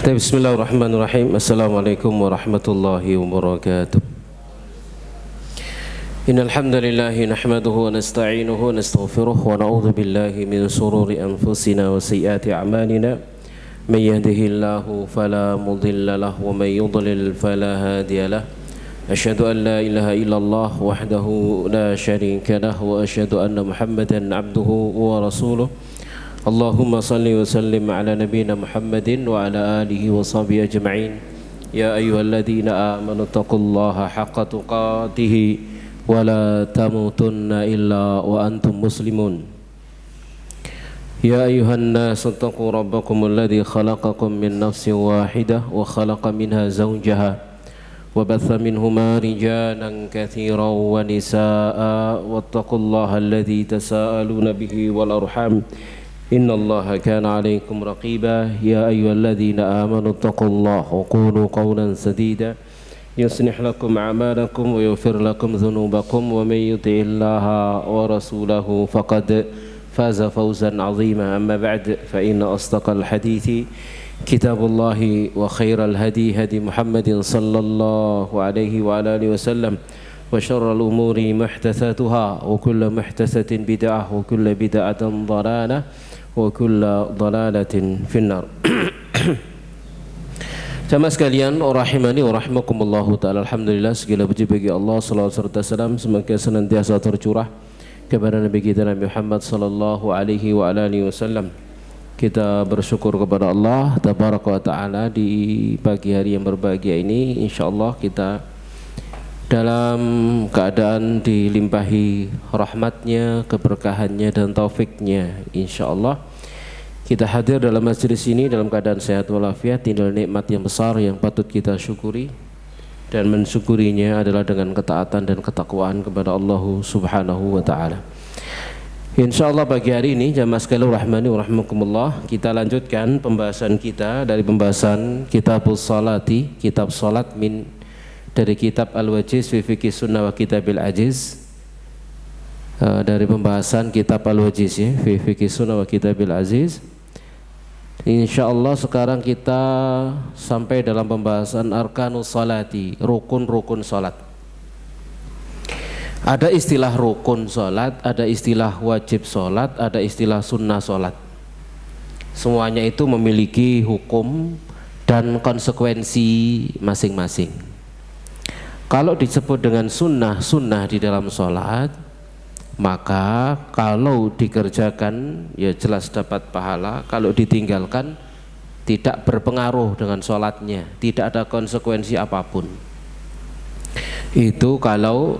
Bismillahirrahmanirrahim. Assalamualaikum warahmatullahi wabarakatuh. Innal hamdalillah nahmaduhu wa nasta'inuhu wa nastaghfiruh wa na'udzu billahi min shururi anfusina wa sayyiati a'malina. May yahdihillahu fala mudilla lahu wa may yudlil fala hadiya lahu. Asyhadu an la ilaha illallah wahdahu la syarika lahu wa asyhadu anna Muhammadan 'abduhu wa rasuluh. Allahumma salli wa sallim ala nabiyyina Muhammadin wa ala alihi wa sahbihi ajma'in. Ya ayyuhalladzina amanu taqullaha haqqa tuqatih wa la tamutunna illa wa antum muslimun. Ya ayyuhan nasu taqu rabbakumul ladzi khalaqakum min nafsin wahidah wa khalaqa minha zawjaha wa batha minhuma rijalan katsiran wa nisaa'a wattaqullaha alladzi tasaaluna bihi wal arham. Inna Allaha kana 'alaikum raqiba. Ya ayyuhalladzina amanu taqullaha wa qulu qawlan sadida yuslih lakum a'malakum wa yaghfir lakum dhunubakum wa may yuti'illaha wa rasulahu faqad faza fawzan 'azima. Amma ba'd, fa inna asdaqal hadithi kitabullahi wa khairal hadi hadi Muhammadin sallallahu alaihi wa ala alihi wasallam wa syarrul umuri muhdatsatuha wa kullu muhdatsatin bid'ah wa kullu bid'atin dhalalah wa kullu dhalalatin finnar. Jamaah sekalian, rahimani wa rahimakumullahu ta'ala. Alhamdulillah, segala puji bagi Allah, salawat serta salam semoga senantiasa tercurah kepada Nabi kita Nabi Muhammad sallallahu alaihi wa alihi wasallam. Kita bersyukur kepada Allah tabaraka wa ta'ala di pagi hari yang berbahagia ini. Insyaallah kita dalam keadaan dilimpahi rahmatnya, keberkahannya dan taufiknya. InsyaAllah kita hadir dalam majlis ini dalam keadaan sehat walafiat. Inilah nikmat yang besar yang patut kita syukuri, dan mensyukurinya adalah dengan ketaatan dan ketakwaan kepada Allah subhanahu wa ta'ala. InsyaAllah pagi hari ini jamaah sekalian rahmani wa rahmakumullah, kita lanjutkan pembahasan kita dari pembahasan Kitabus Salati, kitab salat dari kitab Al-Wajiz fi Fiqih Sunnah wa Kitabil Ajiz, dari pembahasan kitab Al-Wajiz ya, fi Fiqih Sunnah wa Kitabil Aziz. Insyaallah sekarang kita sampai dalam pembahasan Arkanus Salati, rukun-rukun salat. Ada istilah rukun salat, ada istilah wajib salat, ada istilah sunnah salat. Semuanya itu memiliki hukum dan konsekuensi masing-masing. Kalau disebut dengan sunnah di dalam sholat, maka kalau dikerjakan ya jelas dapat pahala, kalau ditinggalkan tidak berpengaruh dengan sholatnya, tidak ada konsekuensi apapun. Itu kalau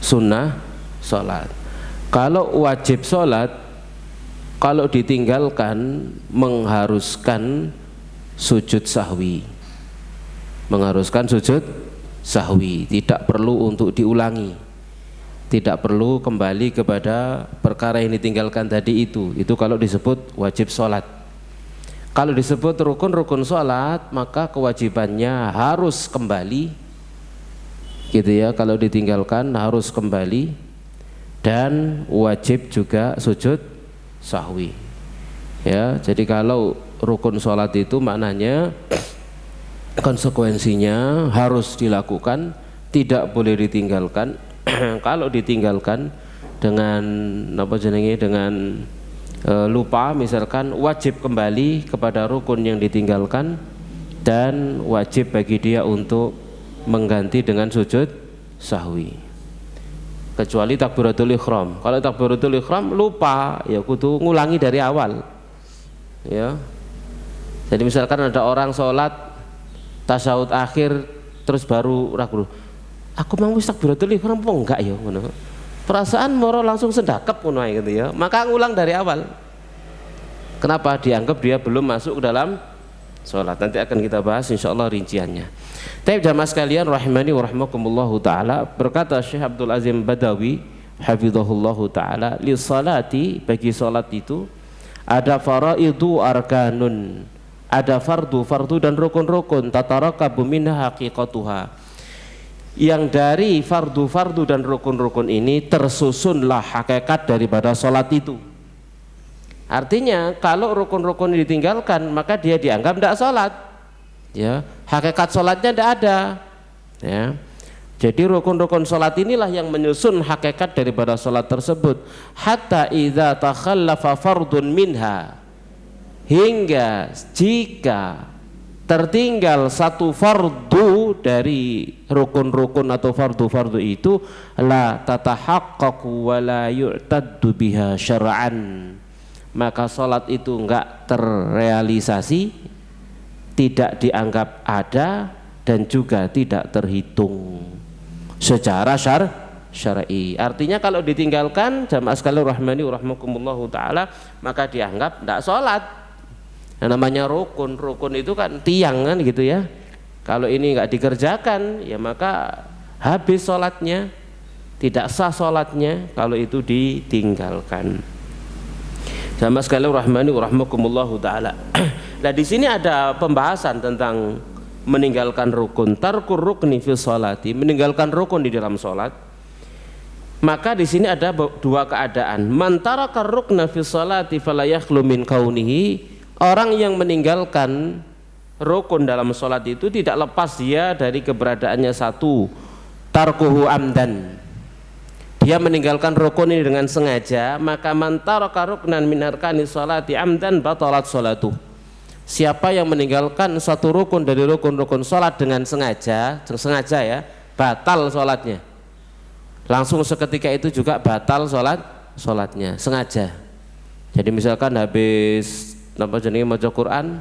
sunnah sholat. Kalau wajib sholat, kalau ditinggalkan mengharuskan sujud sahwi, tidak perlu untuk diulangi, tidak perlu kembali kepada perkara yang ditinggalkan tadi itu kalau disebut wajib sholat. Kalau disebut rukun sholat, maka kewajibannya harus kembali gitu ya, kalau ditinggalkan harus kembali, dan wajib juga sujud sahwi ya. Jadi kalau rukun sholat itu maknanya konsekuensinya harus dilakukan, tidak boleh ditinggalkan. Kalau ditinggalkan dengan lupa misalkan, wajib kembali kepada rukun yang ditinggalkan, dan wajib bagi dia untuk mengganti dengan sujud sahwi, kecuali takbiratul ihram. Kalau takbiratul ihram lupa ya kudu ngulangi dari awal ya. Jadi misalkan ada orang sholat tasyahud akhir terus baru ragu, aku mau wis takbiratul ihram apa enggak ya ngono. Perasaan moro langsung sedakep ngono gitu ya. Maka ngulang dari awal. Kenapa? Dianggap dia belum masuk ke dalam sholat. Nanti akan kita bahas insyaallah rinciannya. Tapi jamaah sekalian rahimani wa rahmakumullahu taala, berkata Syekh Abdul Azim Badawi hafizahullahu taala, li salati, bagi salat itu ada faraidu arkanun, ada fardu dan rukun-rukun, tatarakabu minha haqiqatuha, yang dari fardu dan rukun-rukun ini tersusunlah hakikat daripada salat itu. Artinya kalau rukun-rukun ditinggalkan maka dia dianggap tidak sholat, ya, hakikat sholatnya tidak ada, ya. Jadi rukun-rukun sholat inilah yang menyusun hakikat daripada sholat tersebut. Hatta idza takhallafa fardun minha, hingga jika tertinggal satu fardu dari rukun-rukun atau fardu-fardu itu, la tatahaqqaqu wa la yu'taddu biha syar'an, maka sholat itu enggak terrealisasi, tidak dianggap ada, dan juga tidak terhitung secara syar'i. Artinya kalau ditinggalkan, jamaah sekalian rahmani rahimakumullahu taala, maka dianggap enggak sholat. Yang namanya rukun itu kan tiang kan gitu ya. Kalau ini enggak dikerjakan, ya maka habis sholatnya, tidak sah sholatnya kalau itu ditinggalkan. Sama sekali rahmani rahimakumullahu taala. Nah, di sini ada pembahasan tentang meninggalkan rukun, tarkur rukni fi sholati, meninggalkan rukun di dalam sholat. Maka di sini ada dua keadaan. Man taraka rukna fi sholati fala yakhlu min kaunihi, orang yang meninggalkan rukun dalam sholat itu tidak lepas dia dari keberadaannya satu, tarkuhu amdan, dia meninggalkan rukun ini dengan sengaja. Maka man taraka ruknan min arkani sholati amdan batalat sholatuh, siapa yang meninggalkan satu rukun dari rukun-rukun sholat dengan sengaja ya, batal sholatnya. Langsung seketika itu juga batal sholatnya, sengaja. Jadi misalkan habis napa jenenge maca Quran,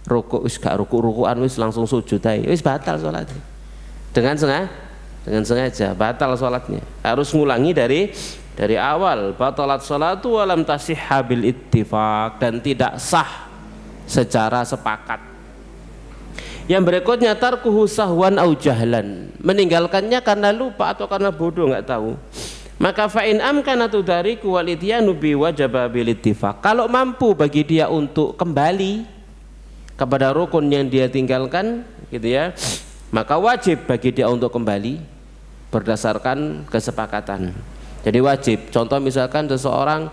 ruku wis gak ruku-rukuan wis langsung sujud ae, wis batal sholatnya. Dengan sengaja batal sholatnya. Harus ngulangi dari awal. Batalat sholatu wa lam tasihha bil ittifaq, dan tidak sah secara sepakat. Yang berikutnya tarkuhu sahwan au jahlan, meninggalkannya karena lupa atau karena bodoh, nggak tahu. Maka fa'in amkana tudariku wal ityanu bi wajaba bil ittifaq, kalau mampu bagi dia untuk kembali kepada rukun yang dia tinggalkan gitu ya, maka wajib bagi dia untuk kembali berdasarkan kesepakatan. Jadi wajib. Contoh misalkan seseorang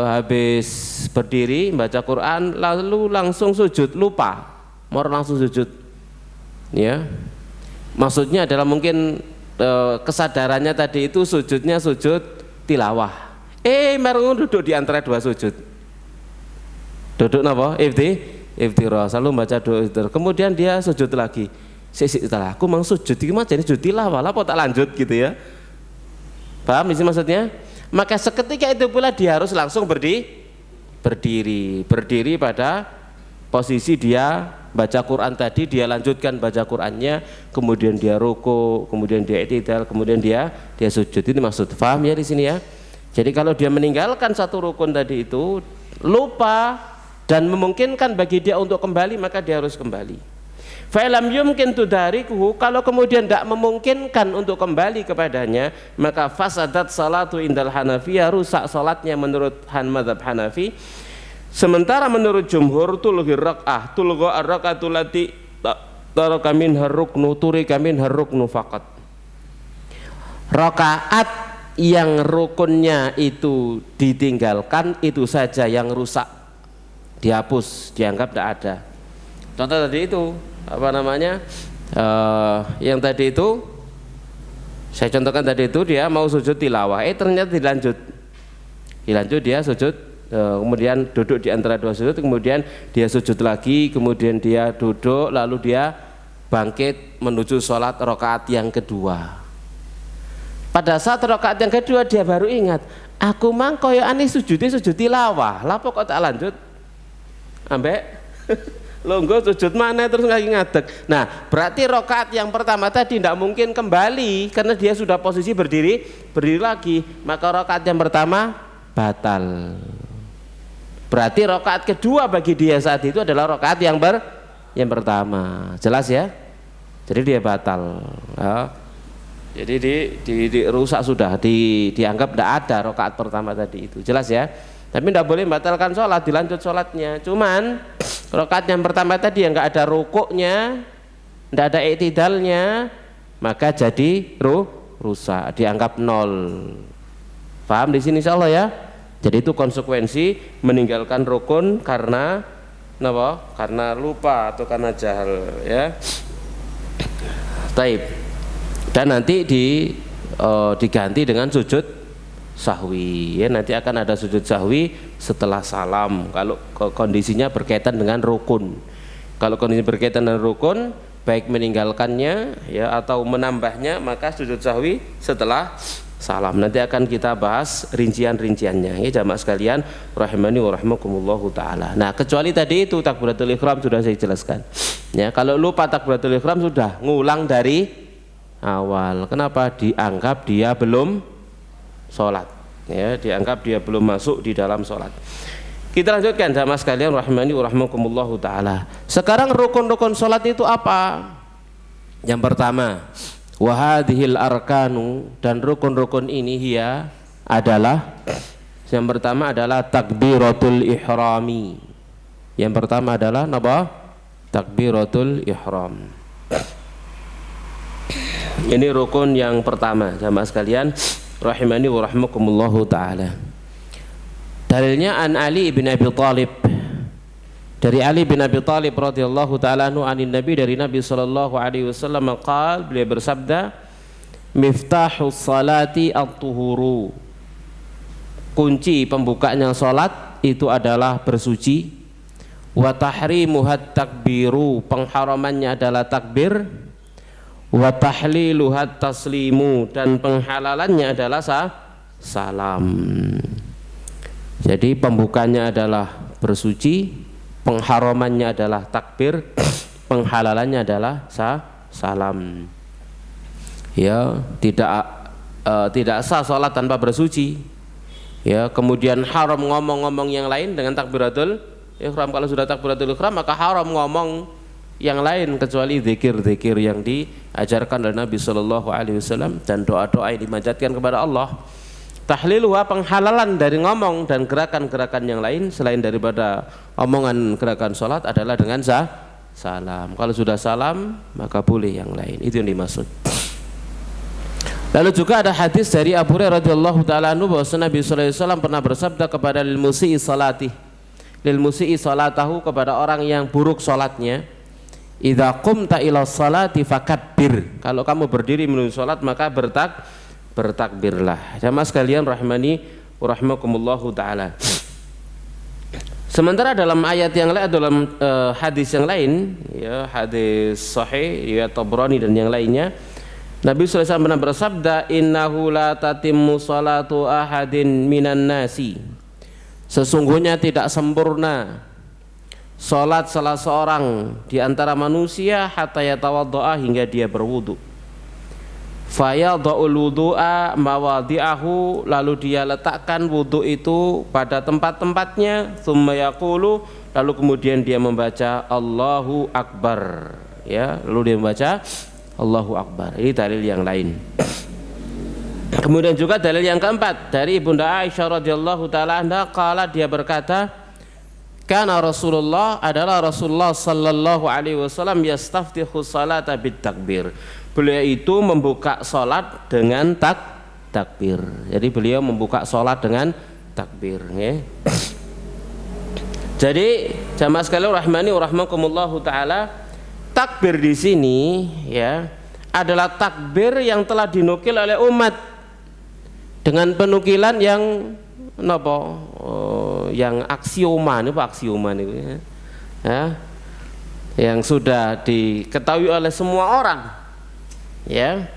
habis berdiri baca Quran lalu langsung sujud, lupa mau langsung sujud, ya, maksudnya adalah mungkin kesadarannya tadi itu sujudnya sujud tilawah, merungu duduk di antara dua sujud, duduk napa iftirah, selalu baca doa, kemudian dia sujud lagi, setelah aku mau sujud ini mah jadi sujud tilawah lah, tak lanjut gitu ya, paham sih maksudnya? Maka seketika itu pula dia harus langsung berdiri pada posisi dia baca Quran tadi, dia lanjutkan baca Qurannya, kemudian dia ruku, kemudian dia i'tidal, kemudian dia sujud. Ini maksud, paham ya di sini ya? Jadi kalau dia meninggalkan satu rukun tadi itu, lupa dan memungkinkan bagi dia untuk kembali, maka dia harus kembali. Fa'ilam yumkin tudarikuhu, kalau kemudian tidak memungkinkan untuk kembali kepadanya, maka fasadat salatu indal Hanafiyah, rusak salatnya menurut mazhab Hanafi. Sementara menurut jumhur tulghi rak'ah, tulgha ar-rak'atul lati taraka minha ruknu turika minha ruknu faqat. Rakaat yang rukunnya itu ditinggalkan, itu saja yang rusak, dihapus, dianggap tidak ada. Contoh tadi itu apa namanya, yang tadi itu saya contohkan tadi itu, dia mau sujud tilawah, ternyata dilanjut dia sujud, kemudian duduk di antara dua sujud, kemudian dia sujud lagi, kemudian dia duduk, lalu dia bangkit menuju sholat rakaat yang kedua. Pada saat rakaat yang kedua dia baru ingat, aku mang koyo ane sujud tilawah, lapo kok tak lanjut ambek longgo sujud mana terus lagi ngadeg. Nah, berarti rakaat yang pertama tadi tidak mungkin kembali karena dia sudah posisi berdiri lagi, maka rakaat yang pertama batal. Berarti rakaat kedua bagi dia saat itu adalah rakaat yang pertama. Jelas ya? Jadi dia batal. Ya. Jadi dirusak sudah, dianggap tidak ada rakaat pertama tadi itu. Jelas ya? Tapi tidak boleh membatalkan sholat, dilanjut sholatnya. Cuman rakaat yang pertama tadi yang nggak ada rukuknya, tidak ada i'tidalnya, maka jadi rusak, dianggap nol. Paham di sini insyaallah ya? Jadi itu konsekuensi meninggalkan rukun karena apa? Karena lupa atau karena jahal, ya. Taib. Dan nanti diganti dengan sujud sahwi, ya. Nanti akan ada sujud sahwi setelah salam kalau kondisinya berkaitan dengan rukun. Kalau kondisi berkaitan dengan rukun, baik meninggalkannya ya atau menambahnya, maka sujud sahwi setelah salam. Nanti akan kita bahas rincian-rinciannya, ya jamaah sekalian rahimani wa rahimakumullahu taala. Nah, kecuali tadi itu takbiratul ihram sudah saya jelaskan. Ya, kalau lupa takbiratul ihram sudah ngulang dari awal. Kenapa? Dianggap dia belum sholat, ya, dianggap dia belum masuk di dalam sholat. Kita lanjutkan jamaah sekalian rahimani wa rahimakumullahu taala. Sekarang rukun-rukun sholat itu apa? Yang pertama, wahadhil arkanu, dan rukun-rukun ini ya adalah, yang pertama adalah takbiratul ihrami. Yang pertama adalah apa? Takbiratul ihram. Ini rukun yang pertama jamaah sekalian rahimani wa rahimakumullahu taala. Dalilnya an Ali bin Abi Thalib, dari Ali bin Abi Thalib radhiyallahu taala anhu anin Nabi, dari Nabi sallallahu alaihi wasallam qaal, beliau bersabda, miftahus salati at-tuhuru, kunci pembukanya salat itu adalah bersuci, wa tahrimuhat takbiru, pengharamannya adalah takbir, wa tahliluhat taslimu, dan penghalalannya adalah salam. Jadi pembukanya adalah bersuci, pengharamannya adalah takbir, penghalalannya adalah salam. Ya, tidak sah sholat tanpa bersuci. Ya, kemudian haram ngomong-ngomong yang lain dengan takbiratul ihram. Kalau sudah takbiratul ihram maka haram ngomong yang lain kecuali zikir-zikir yang diajarkan oleh Nabi sallallahu alaihi wasallam dan doa-doa yang dimanjatkan kepada Allah. Tahliluha, penghalalan dari ngomong dan gerakan-gerakan yang lain selain daripada omongan gerakan sholat adalah dengan salam. Kalau sudah salam maka boleh yang lain, itu yang dimaksud. Lalu juga ada hadis dari Abu Hurairah radhiyallahu taala anhu bahwa Nabi sallallahu alaihi wasallam pernah bersabda kepada lil musii salatahu, kepada orang yang buruk salatnya, idza qumta ila sholati fakabbir, kalau kamu berdiri menuju salat maka bertakbirlah. Jamaah sekalian rahimani wa rahimakumullahu taala. Sementara dalam ayat yang lain, dalam hadis yang lain, ya hadis sahih ya Tabrani dan yang lainnya, Nabi sallallahu alaihi wasallam pernah bersabda, innahu la tatimmu salatu ahadin minan nasi, sesungguhnya tidak sempurna salat salah seorang di antara manusia hatta yatawaddaa, hingga dia berwudu. Fayadha'ul wudu'a mawadhi'ahu, lalu dia letakkan wudu itu pada tempat-tempatnya, tsumma yaqulu, lalu kemudian dia membaca Allahu Akbar, ya, lalu dia membaca Allahu Akbar. Ini dalil yang lain. Kemudian juga dalil yang keempat dari Ibunda Aisyah radhiyallahu taala anha, qala, dia berkata, kana Rasulullah, adalah Rasulullah sallallahu alaihi wasallam yastaftihu salata bit takbir, beliau itu membuka salat dengan takbir. Jadi beliau membuka salat dengan takbir, ya. Jadi jamaah sekalian rahimani wa rahimakumullahu taala, takbir di sini ya adalah takbir yang telah dinukil oleh umat dengan penukilan yang napa? Yang aksioma nih, ya, yang sudah diketahui oleh semua orang, ya,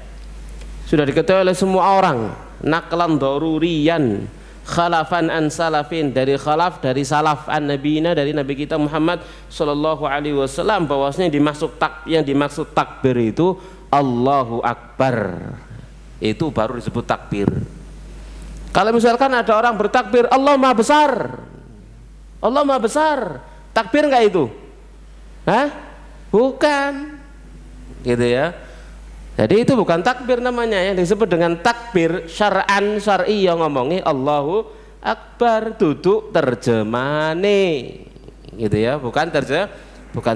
sudah diketahui oleh semua orang, naqlan daruriyan khalafan an salafin, dari khalaf, dari salaf an nabiyina, dari nabi kita Muhammad sallallahu alaihi wasallam, bahwasanya yang dimaksud takbir itu Allahu Akbar, itu baru disebut takbir. Kalau misalkan ada orang bertakbir Allah Maha Besar, Allah Maha Besar, takbir enggak itu? Hah? Bukan, gitu ya. Jadi itu bukan takbir namanya, yang disebut dengan takbir syar'an, syar'i, yang ngomongnya Allahu Akbar, duduk terjemahane, gitu ya, bukan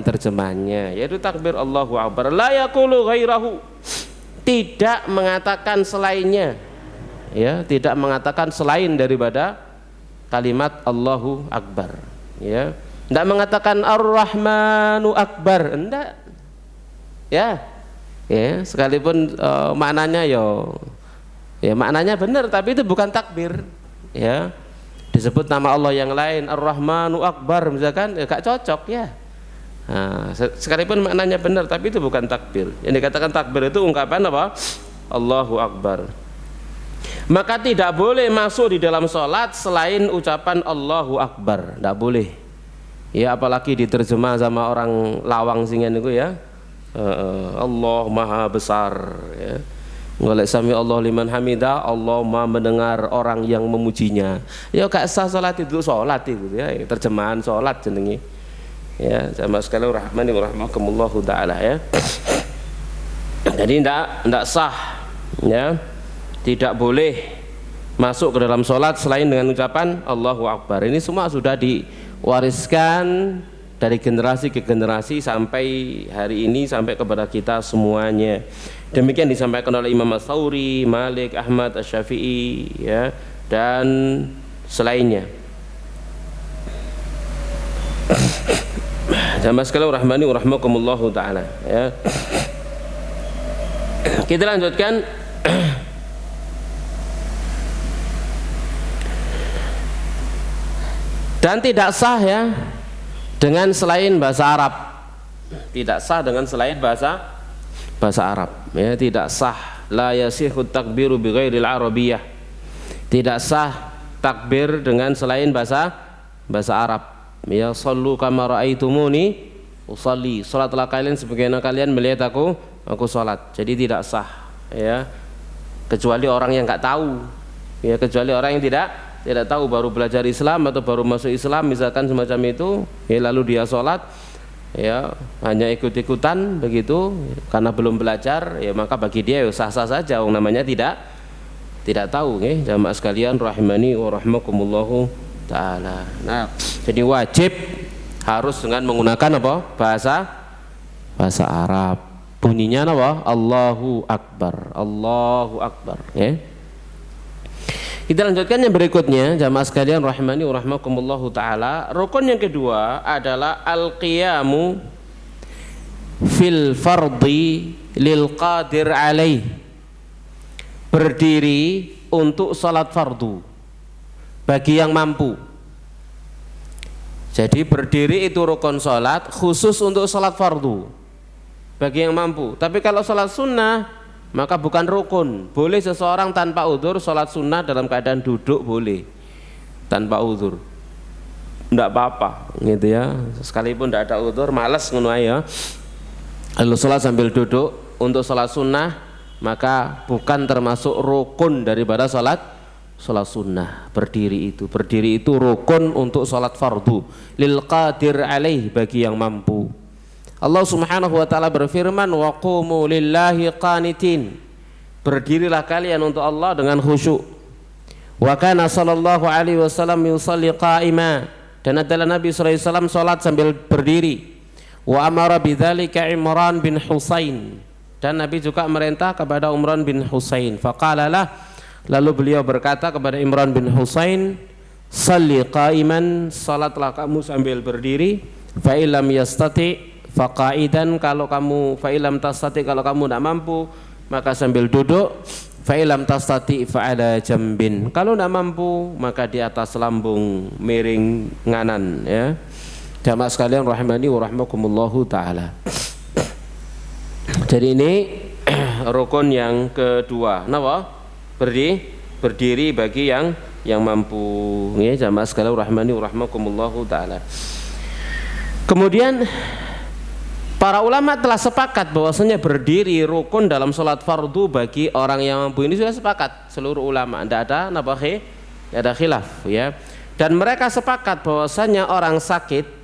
terjemahannya, yaitu takbir Allahu Akbar. La yaqulu ghairahu, tidak mengatakan selainnya, ya, tidak mengatakan selain daripada kalimat Allahu Akbar, ya. Tidak mengatakan Ar-Rahmanu Akbar, enggak, ya, ya. Sekalipun maknanya ya maknanya benar, tapi itu bukan takbir, ya. Disebut nama Allah yang lain Ar-Rahmanu Akbar misalkan, ya gak cocok, ya. Nah, sekalipun maknanya benar, tapi itu bukan takbir. Yang dikatakan takbir itu ungkapan apa? Allahu Akbar. Maka tidak boleh masuk di dalam sholat selain ucapan Allahu Akbar, tidak boleh, ya. Apalagi diterjemah sama orang lawang singan itu, ya. Allah Maha Besar, ya. Golek sami Allah liman hamidah, Allah Maha mendengar orang yang memujinya. Ya gak sah sholat itu, sholat itu, ya. Terjemahan sholat jenengi, ya. Sama sekali rahmani wa rahmakumullahu ta'ala, ya. Jadi tidak sah, ya. Tidak boleh masuk ke dalam sholat selain dengan ucapan Allahu Akbar. Ini semua sudah diwariskan dari generasi ke generasi sampai hari ini, sampai kepada kita semuanya. Demikian disampaikan oleh Imam Ats-Tsauri, Malik, Ahmad, Asy-Syafi'i, ya, dan selainnya. Jamaah sekalian rahmani wa rahmakumullahu taala, ya. Kita lanjutkan. Dan tidak sah, ya, dengan selain bahasa Arab. Tidak sah dengan selain bahasa Arab, ya. Tidak sah, la yasihut takbiru bi ghairil arabiyyah. Tidak sah takbir dengan selain bahasa Arab, ya. Shallu kama raaitumuni usalli, salatlah kalian sebagaimana kalian melihat aku salat. Jadi tidak sah, ya, kecuali orang yang enggak tahu, ya, kecuali orang yang tidak tahu, baru belajar Islam atau baru masuk Islam misalkan semacam itu, ya, lalu dia sholat, ya, hanya ikut-ikutan begitu karena belum belajar, ya, maka bagi dia sah-sah saja, namanya tidak tahu, ya. Jamaah sekalian rahimani wa rahmakumullahu taala. Nah, jadi wajib harus dengan menggunakan apa? Bahasa Arab. Bunyinya apa? Allahu Akbar, Allahu Akbar, ya. Kita lanjutkan yang berikutnya, jamaah sekalian rahimani wa rahmakumullahu taala. Rukun yang kedua adalah al-qiyamu fil fardhi lil qadir alaih. Berdiri untuk salat fardu bagi yang mampu. Jadi berdiri itu rukun salat khusus untuk salat fardu bagi yang mampu. Tapi kalau salat sunnah maka bukan rukun. Boleh seseorang tanpa udzur sholat sunnah dalam keadaan duduk, boleh tanpa udzur, tidak apa-apa, gitu, ya. Sekalipun tidak ada udzur, malas ngono ya, lalu sholat sambil duduk untuk sholat sunnah, maka bukan termasuk rukun daripada sholat sunnah. Berdiri itu rukun untuk sholat fardu lil qadir alaih, bagi yang mampu. Allah Subhanahu wa taala berfirman, wa qumu lillahi qanitin. Berdirilah kalian untuk Allah dengan khusyuk. Wa kana sallallahu alaihi wasallam yusalli qa'ima. Dan adalah Nabi sallallahu alaihi wasallam salat sambil berdiri. Wa amara bidzalika Imran bin Husain. Dan Nabi juga merintah kepada Imran bin Husain. Faqalalah, lalu beliau berkata kepada Imran bin Husain, salli qa'iman, salatlah kamu sambil berdiri. Fa illam yastati faqaidan, kalau kamu fa'ilam tastati, kalau kamu tidak mampu maka sambil duduk. Fa'ilam tastati fa'ala jambin, kalau tidak mampu maka di atas lambung miring nganan, ya. Jamaah sekalian rahimani wa rahmakumullahu taala. Jadi ini rukun yang kedua, napa? Berdiri bagi yang mampu, ya. Jamaah sekalian rahimani wa rahmakumullahu taala. Kemudian para ulama telah sepakat bahwasanya berdiri rukun dalam sholat fardu bagi orang yang mampu. Ini sudah sepakat seluruh ulama, tidak ada khilaf, ya. Dan mereka sepakat bahwasanya orang sakit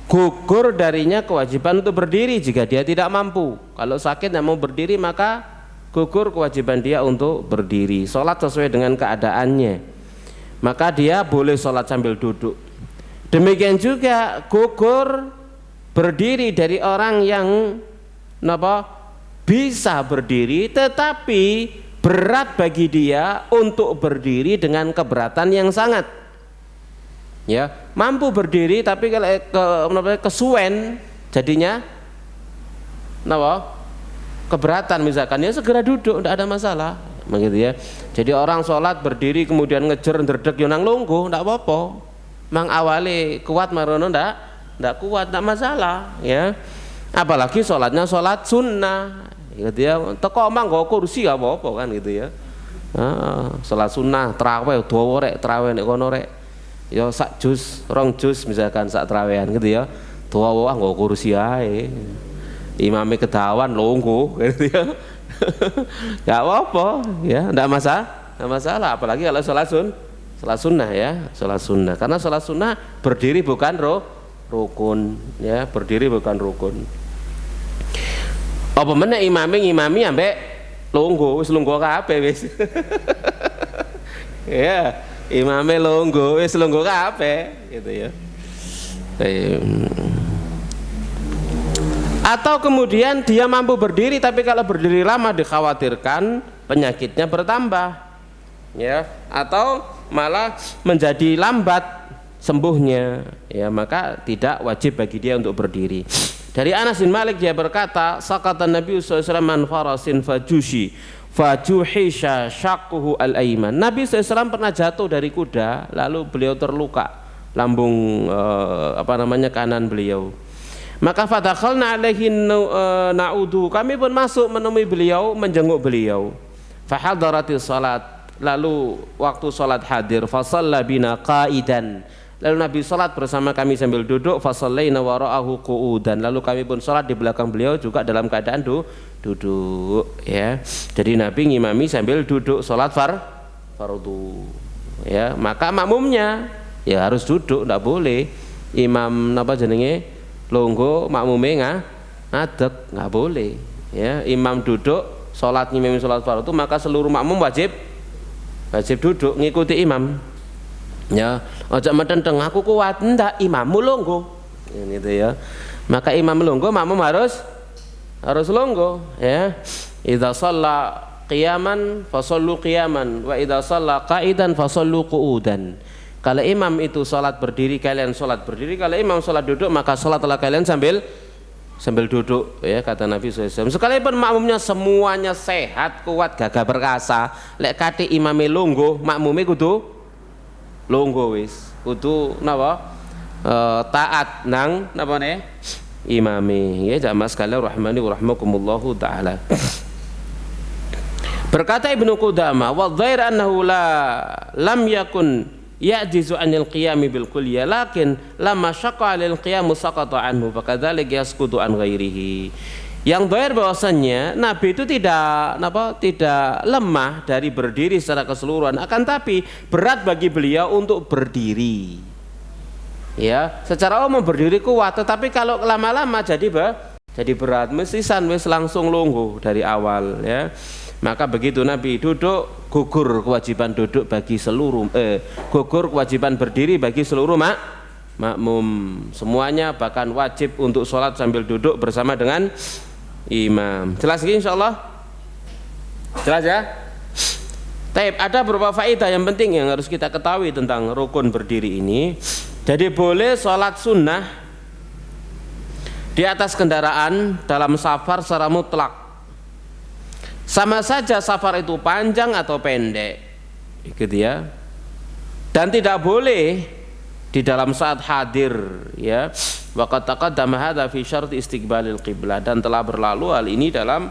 gugur darinya kewajiban untuk berdiri jika dia tidak mampu. Kalau sakit tidak mau berdiri maka gugur kewajiban dia untuk berdiri. Sholat sesuai dengan keadaannya, maka dia boleh sholat sambil duduk. Demikian juga gugur berdiri dari orang yang bisa berdiri tetapi berat bagi dia untuk berdiri dengan keberatan yang sangat. Ya, mampu berdiri tapi kalau kesuwen jadinya keberatan misalkan, ya segera duduk, tidak ada masalah begitu ya. Jadi orang sholat berdiri kemudian ngejer ndredeg yo nang lungguh ndak apa-apa. Mang awale kuat marono ndak kuat, ndak masalah ya. Apalagi sholatnya sholat sunnah gitu ya. Teko mang nggo kursi apa-apa kan gitu ya. Sholat sunnah traweh dawa rek, traweh nek kono rek. Ya sak juz, rong juz misalkan sak trawehan gitu ya. Dawa nggo kursi ae. Imame kedawan longgo gitu ya. Enggak apa-apa ya, enggak masalah apalagi kalau sholat sunnah ya, sholat sunnah. Karena sholat sunnah berdiri bukan rukun ya, berdiri bukan rukun. Apa meneh ngimami ambek longgo, wis longgo kabeh wis. Ya, imame longgo, wis longgo kabeh gitu ya. Atau kemudian dia mampu berdiri tapi kalau berdiri lama dikhawatirkan penyakitnya bertambah ya, atau malah menjadi lambat sembuhnya ya, maka tidak wajib bagi dia untuk berdiri. Dari Anas bin Malik dia berkata, sakatan Nabi sallallahu alaihi wasallam an farasin fajuhisha syaqquhu al-aiman. Nabi SAW pernah jatuh dari kuda lalu beliau terluka lambung kanan beliau. Maka fadakhalna alaihi na'udu, kami pun masuk menemui beliau, menjenguk beliau. Fahadaratis salat, lalu waktu salat hadir, fasalla bina qaidan, lalu Nabi salat bersama kami sambil duduk, fasallaina wara'ahu qu'udan, lalu kami pun salat di belakang beliau juga dalam keadaan duduk ya. Jadi Nabi ngimami sambil duduk salat fardu ya, maka makmumnya ya harus duduk, tidak boleh imam longgo makmume ngadeg, nggak boleh ya. Imam duduk sholat ngimami sholat fardu, maka seluruh makmum wajib duduk ngikuti imam ya. Ojo metenteng aku kuat, ndak, imammu longgo gitu ya. Maka imam longgo, makmum harus longgo ya. Idza shalla qiyaman fasallu qiyaman wa idza shalla qa'idan fasallu qu'udan. Kalau imam itu sholat berdiri, kalian sholat berdiri. Kalau imam sholat duduk, maka sholatlah kalian sambil duduk ya, kata Nabi SAW. Sekalipun makmumnya semuanya sehat, kuat, gagah perkasa, lek kate imame longgo, makmume kudu longgo wis, kudu taat nang imame ya. Jamaah sekalian rahimani wa rahmakumullahu taala. Berkata Ibnu Qudamah, wa dhair annahu lam yakun ya'jizu 'anil qiyami bil kulliyah, lakin lamma syaqqa 'alil qiyamu saqata anhu fakadzalika yasqutu an ghairihi. Yang dhahir bahwasannya Nabi itu tidak lemah dari berdiri secara keseluruhan, akan tapi berat bagi beliau untuk berdiri ya. Secara umum berdiri kuat, tetapi kalau lama-lama jadi berat, mesisan wis langsung lungguh dari awal ya. Maka begitu Nabi duduk, gugur kewajiban duduk bagi seluruh gugur kewajiban berdiri bagi seluruh makmum semuanya, bahkan wajib untuk sholat sambil duduk bersama dengan imam. Jelas ini insyaallah? Jelas ya? Taib, ada beberapa faedah yang penting yang harus kita ketahui tentang rukun berdiri ini. Jadi boleh sholat sunnah di atas kendaraan dalam safar secara mutlak. Sama saja safar itu panjang atau pendek gitu ya. Dan tidak boleh di dalam saat hadir ya. Wa qad taqaddama hadza fi syarti istiqbalil qiblah, dan telah berlalu hal ini dalam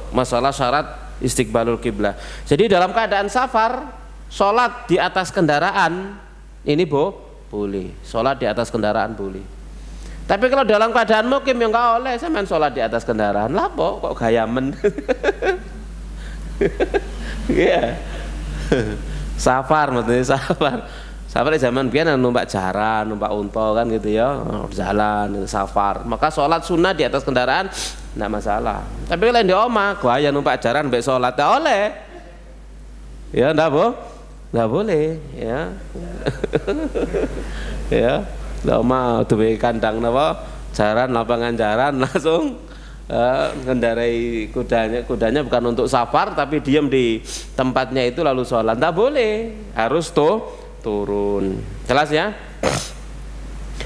masalah syarat istiqbalul qiblah. Jadi dalam keadaan safar sholat di atas kendaraan ini boleh. Sholat di atas kendaraan boleh. Tapi kalau dalam keadaan mukim yang enggak oleh sampean sholat di atas kendaraan. Lah kok gayamen. Iya. Safar maksudnya safar. Safar zaman biyen numpak jaran, numpak unta kan gitu ya, jalan safar. Maka sholat sunnah di atas kendaraan enggak masalah. Tapi kalau di omah gaya numpak jaran mbek sholat tak oleh. Ya enggak boleh ya. Ya. Lama duwe kandang jaran, lapangan jaran langsung mengendarai kudanya bukan untuk safar tapi diam di tempatnya itu lalu sholat, tak boleh, harus turun. Jelas ya?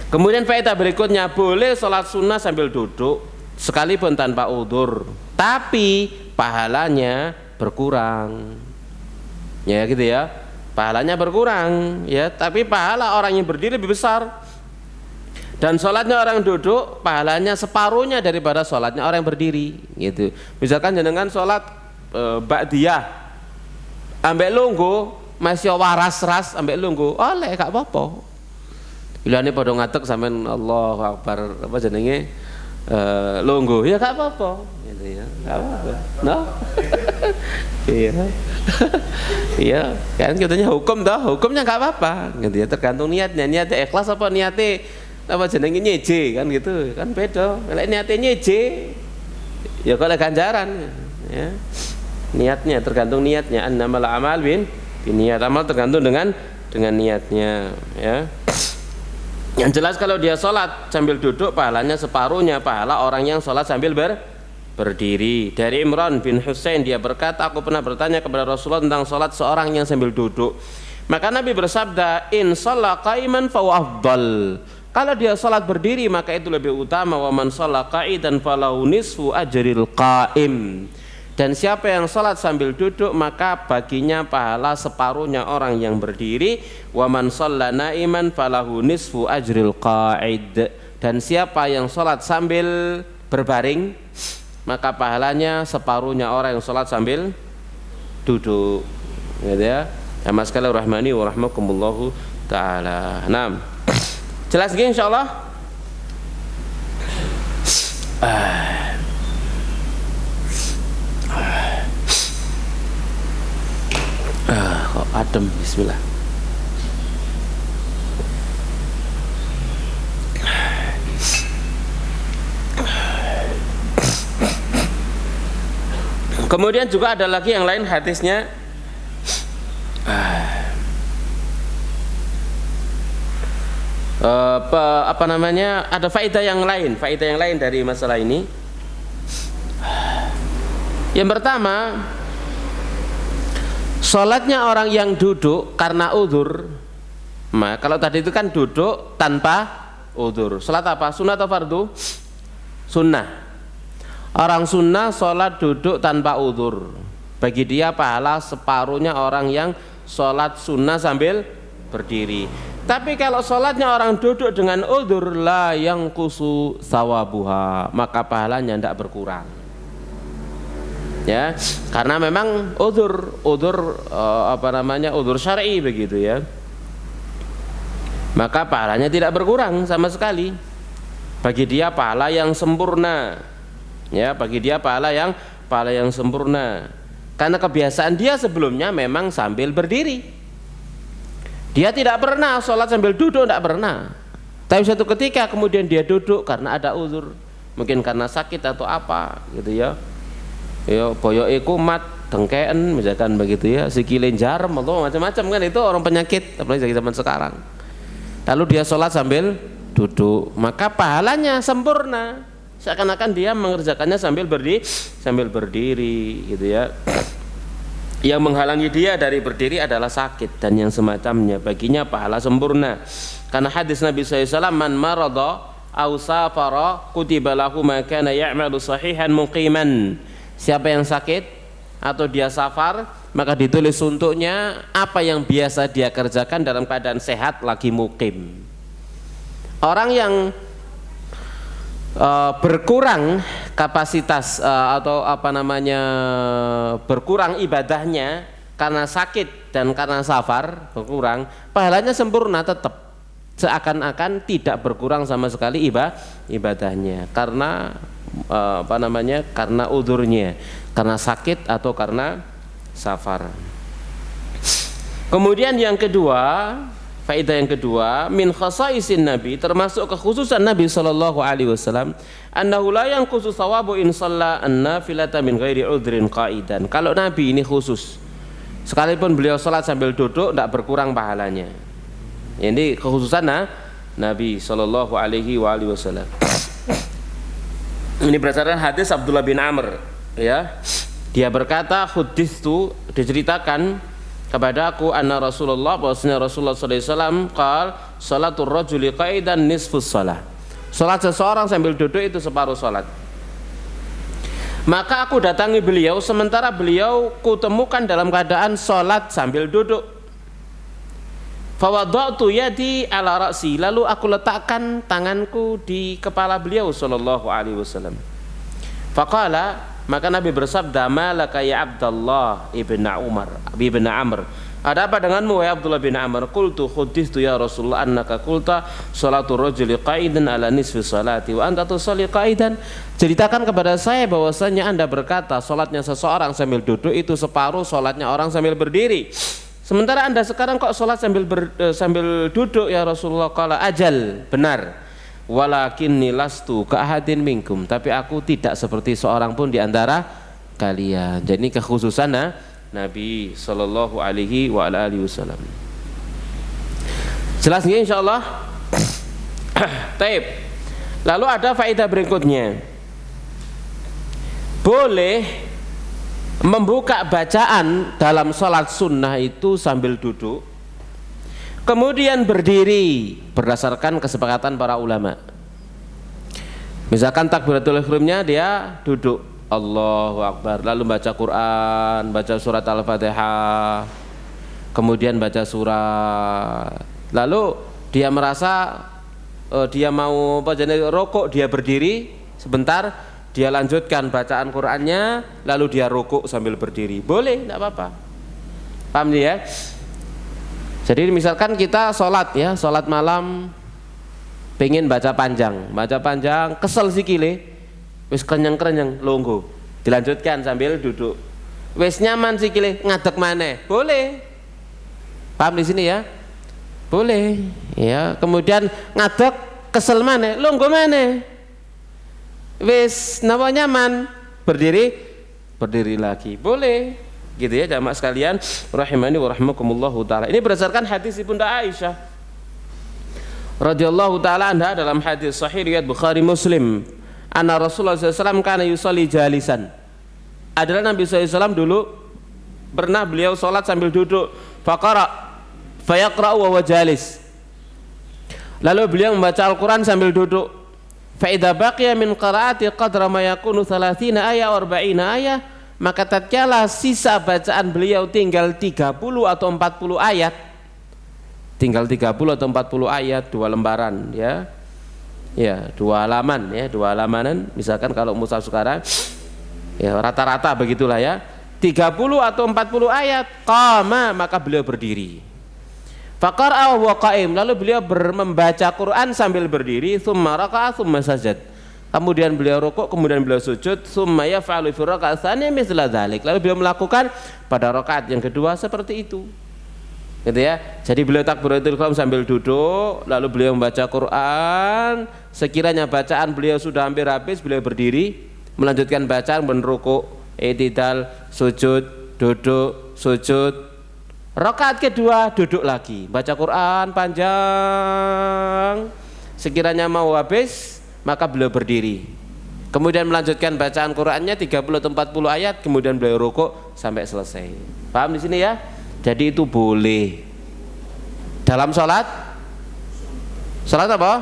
Kemudian faedah berikutnya, boleh sholat sunnah sambil duduk sekalipun tanpa udzur, tapi pahalanya berkurang. Ya gitu ya, pahalanya berkurang ya, tapi pahala orang yang berdiri lebih besar. Dan sholatnya orang duduk pahalanya separuhnya daripada sholatnya orang yang berdiri gitu. Misalkan jenengan sholat ba'diyah ambek lungguh masih waras-ras ambek lungguh, oleh gak apa-apa. Bilane padha ngadeg sampean Allahu Akbar apa jenenge lungguh ya gak apa-apa gitu ya, gak apa-apa. No? Iya. Iya, kan katanya hukum toh, hukumnya gak apa-apa gitu ya, tergantung niatnya. Niatnya ikhlas apa niatnya apa jenenge nyeje kan gitu, kan beda. Lek niatnya nyeje ya kok ganjaran ya. Niatnya tergantung niatnya. Annamal a'mal bin niat, amal tergantung dengan niatnya ya. Yang jelas kalau dia sholat sambil duduk pahalanya separuhnya pahala orang yang sholat sambil berdiri. Dari Imran bin Husain dia berkata, aku pernah bertanya kepada Rasulullah tentang sholat seorang yang sambil duduk. Maka Nabi bersabda, in shalla qaiman fa afdal. Kalau dia sholat berdiri maka itu lebih utama. Wa man shalla qa'idan falahu nisfu ajril qaim. Dan siapa yang sholat sambil duduk maka baginya pahala separuhnya orang yang berdiri. Wa man shalla na'iman falahu nisfu ajril qa'id. Dan siapa yang sholat sambil berbaring maka pahalanya separuhnya orang yang sholat sambil duduk gitu ya. Mas sekalian rahmani wa rahmakumullahu ta'ala. Nah, jelas gini insyaallah. Kok adem, bismillah. Kemudian juga ada lagi yang lain hadisnya, apa namanya, ada faedah yang lain dari masalah ini. Yang pertama, sholatnya orang yang duduk karena udzur. Nah, kalau tadi itu kan duduk tanpa udzur. Sholat apa? Sunnah atau fardu? Sunnah. Orang sunnah sholat duduk tanpa udzur, bagi dia pahala separuhnya orang yang sholat sunnah sambil berdiri. Tapi kalau sholatnya orang duduk dengan udzur, la yang kusu sawabuha, maka pahalanya tidak berkurang. Ya, karena memang udzur apa namanya, udzur syar'i begitu ya. Maka pahalanya tidak berkurang sama sekali. Bagi dia pahala yang sempurna. Ya, bagi dia pahala yang sempurna. Karena kebiasaan dia sebelumnya memang sambil berdiri. Dia tidak pernah sholat sambil duduk, tidak pernah. Tapi suatu ketika kemudian dia duduk karena ada uzur, mungkin karena sakit atau apa gitu ya. Ya boyoke kumat, dengkeen misalkan begitu ya, sikile jarem atau macam-macam kan, itu orang penyakit apalagi zaman sekarang. Lalu dia sholat sambil duduk, maka pahalanya sempurna. Seakan-akan dia mengerjakannya sambil berdiri gitu ya. Yang menghalangi dia dari berdiri adalah sakit dan yang semacamnya, baginya pahala sempurna. Karena hadis Nabi SAW, man marada aw safara kutiba lahu ma kana ya'malu sahihan muqiman. Siapa yang sakit atau dia safar, maka ditulis untuknya apa yang biasa dia kerjakan dalam keadaan sehat lagi mukim. Orang yang berkurang kapasitas atau apa namanya, berkurang ibadahnya karena sakit dan karena safar, berkurang, pahalanya sempurna tetap, seakan-akan tidak berkurang sama sekali ibadahnya karena apa namanya, karena udzurnya, karena sakit atau karena safar. Kemudian yang kedua, faedah yang kedua, min khasaisin Nabi, termasuk kekhususan Nabi sallallahu alaihi wasallam, annahu la yanqusu thawabu in shalla an-nafilata min ghairi udhrin qaidan. Kalau Nabi ini khusus, sekalipun beliau salat sambil duduk tidak berkurang pahalanya. Ini kekhususan Nabi sallallahu alaihi wasallam. Ini berdasarkan hadis Abdullah bin Amr, ya. Dia berkata, "Hudditsu," diceritakan kepada aku, anna Rasulullah, bahwasanya Rasulullah sallallahu alaihi wasallam qala, "Salatul rajuli qa'idan nisfus shalah." Salat seseorang sambil duduk itu separuh salat. Maka aku datangi beliau sementara beliau kutemukan dalam keadaan salat sambil duduk. Fawadatu yadi ala ra'si, lalu aku letakkan tanganku di kepala beliau sallallahu alaihi wasallam. Faqala, maka Nabi bersabda, "Malaka ya Abdullah ibn Amr, ada apa denganmu wahai Abdullah bin Amr?" Qultu huddithu ya Rasulullah annaka qulta salatul rajuli qa'idan ala nisfi salati wa anta tusalli qa'idan. Ceritakan kepada saya bahwasanya Anda berkata salatnya seseorang sambil duduk itu separuh salatnya orang sambil berdiri. Sementara Anda sekarang kok salat sambil duduk ya Rasulullah? Qala ajal, benar. Walakinni lastu ka'ahadin minkum, tapi aku tidak seperti seorang pun di antara kalian. Jadi ini kekhususan Nabi sallallahu alaihi wa alihi wasallam. Jelas nggih insyaallah? Taib. Lalu ada faedah berikutnya. Boleh membuka bacaan dalam sholat sunnah itu sambil duduk, kemudian berdiri berdasarkan kesepakatan para ulama. Misalkan takbiratul ihramnya dia duduk, Allahu Akbar, lalu baca Quran, baca surat Al-Fatihah, kemudian baca surat, lalu dia merasa dia mau rokok, dia berdiri sebentar, dia lanjutkan bacaan Qur'annya, lalu dia rukuk sambil berdiri. Boleh, tidak apa-apa. Paham ya? Jadi misalkan kita sholat ya, sholat malam, pengen baca panjang, kesel sikile, wis kenyang-kenyang, longgo, dilanjutkan sambil duduk. Wis nyaman sikile, ngadeg maneh, boleh. Paham di sini ya? Boleh. Ya, kemudian ngadeg, kesel maneh, longgo maneh. Wis napa nyaman, berdiri lagi, boleh, gitu ya jamaah sekalian rahimani wa rahimakumullahu taala. Ini berdasarkan hadis Ibunda Aisyah radhiyallahu taala anha dalam hadis sahih riwayat Bukhari Muslim, anna Rasulullah SAW kana yusolli jalisan. Adalah Nabi SAW dulu pernah beliau sholat sambil duduk, fayaqra'u wa huwa jalis, lalu beliau membaca Al-Quran sambil duduk. Fa'idha baqiya min qira'ati qadra ma yakunu 30 ayat wa 40 ayat, maka tatkala sisa bacaan beliau tinggal 30 atau 40 ayat, tinggal 30 atau 40 ayat, 2 lembaran ya. Ya, 2 halaman ya, 2 halamanan misalkan kalau mushaf sekarang ya rata-rata begitulah ya. 30 atau 40 ayat, qama, maka beliau berdiri. Faqara'a wa qa'im, lalu beliau membaca Quran sambil berdiri, tsumma raka'a tsumma sajad. Kemudian beliau rukuk, kemudian beliau sujud, tsumma yaf'alu fi raka'at tsaniyah mithla dzalik. Lalu beliau melakukan pada rakaat yang kedua seperti itu. Gitu ya. Jadi beliau takbiratul ihram sambil duduk, lalu beliau membaca Quran, sekiranya bacaan beliau sudah hampir habis, beliau berdiri, melanjutkan bacaan, rukuk, i'tidal, sujud, duduk, sujud. Rakaat kedua duduk lagi, baca Quran panjang, sekiranya mau habis maka beliau berdiri, kemudian melanjutkan bacaan Qurannya 30 atau 40 ayat, kemudian beliau rukuk sampai selesai. Paham di sini ya? Jadi itu boleh dalam sholat apa?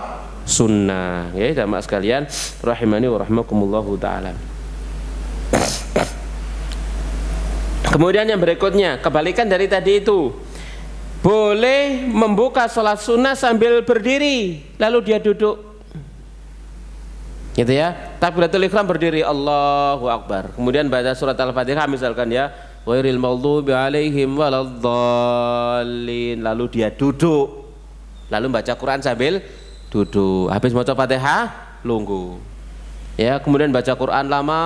Sunnah ya jamaah sekalian rahimani wa rahimakumullahu ta'ala. Kemudian yang berikutnya, kebalikan dari tadi itu, boleh membuka sholat sunnah sambil berdiri, lalu dia duduk, gitu ya. Takbiratul ihram berdiri, Allahu Akbar, kemudian baca surat Al-Fatihah misalkan ya, ghairil maghdubi alaihim waladdallin, lalu dia duduk, lalu baca Quran sambil duduk, habis baca Fatihah lungguh. Ya, kemudian baca Quran lama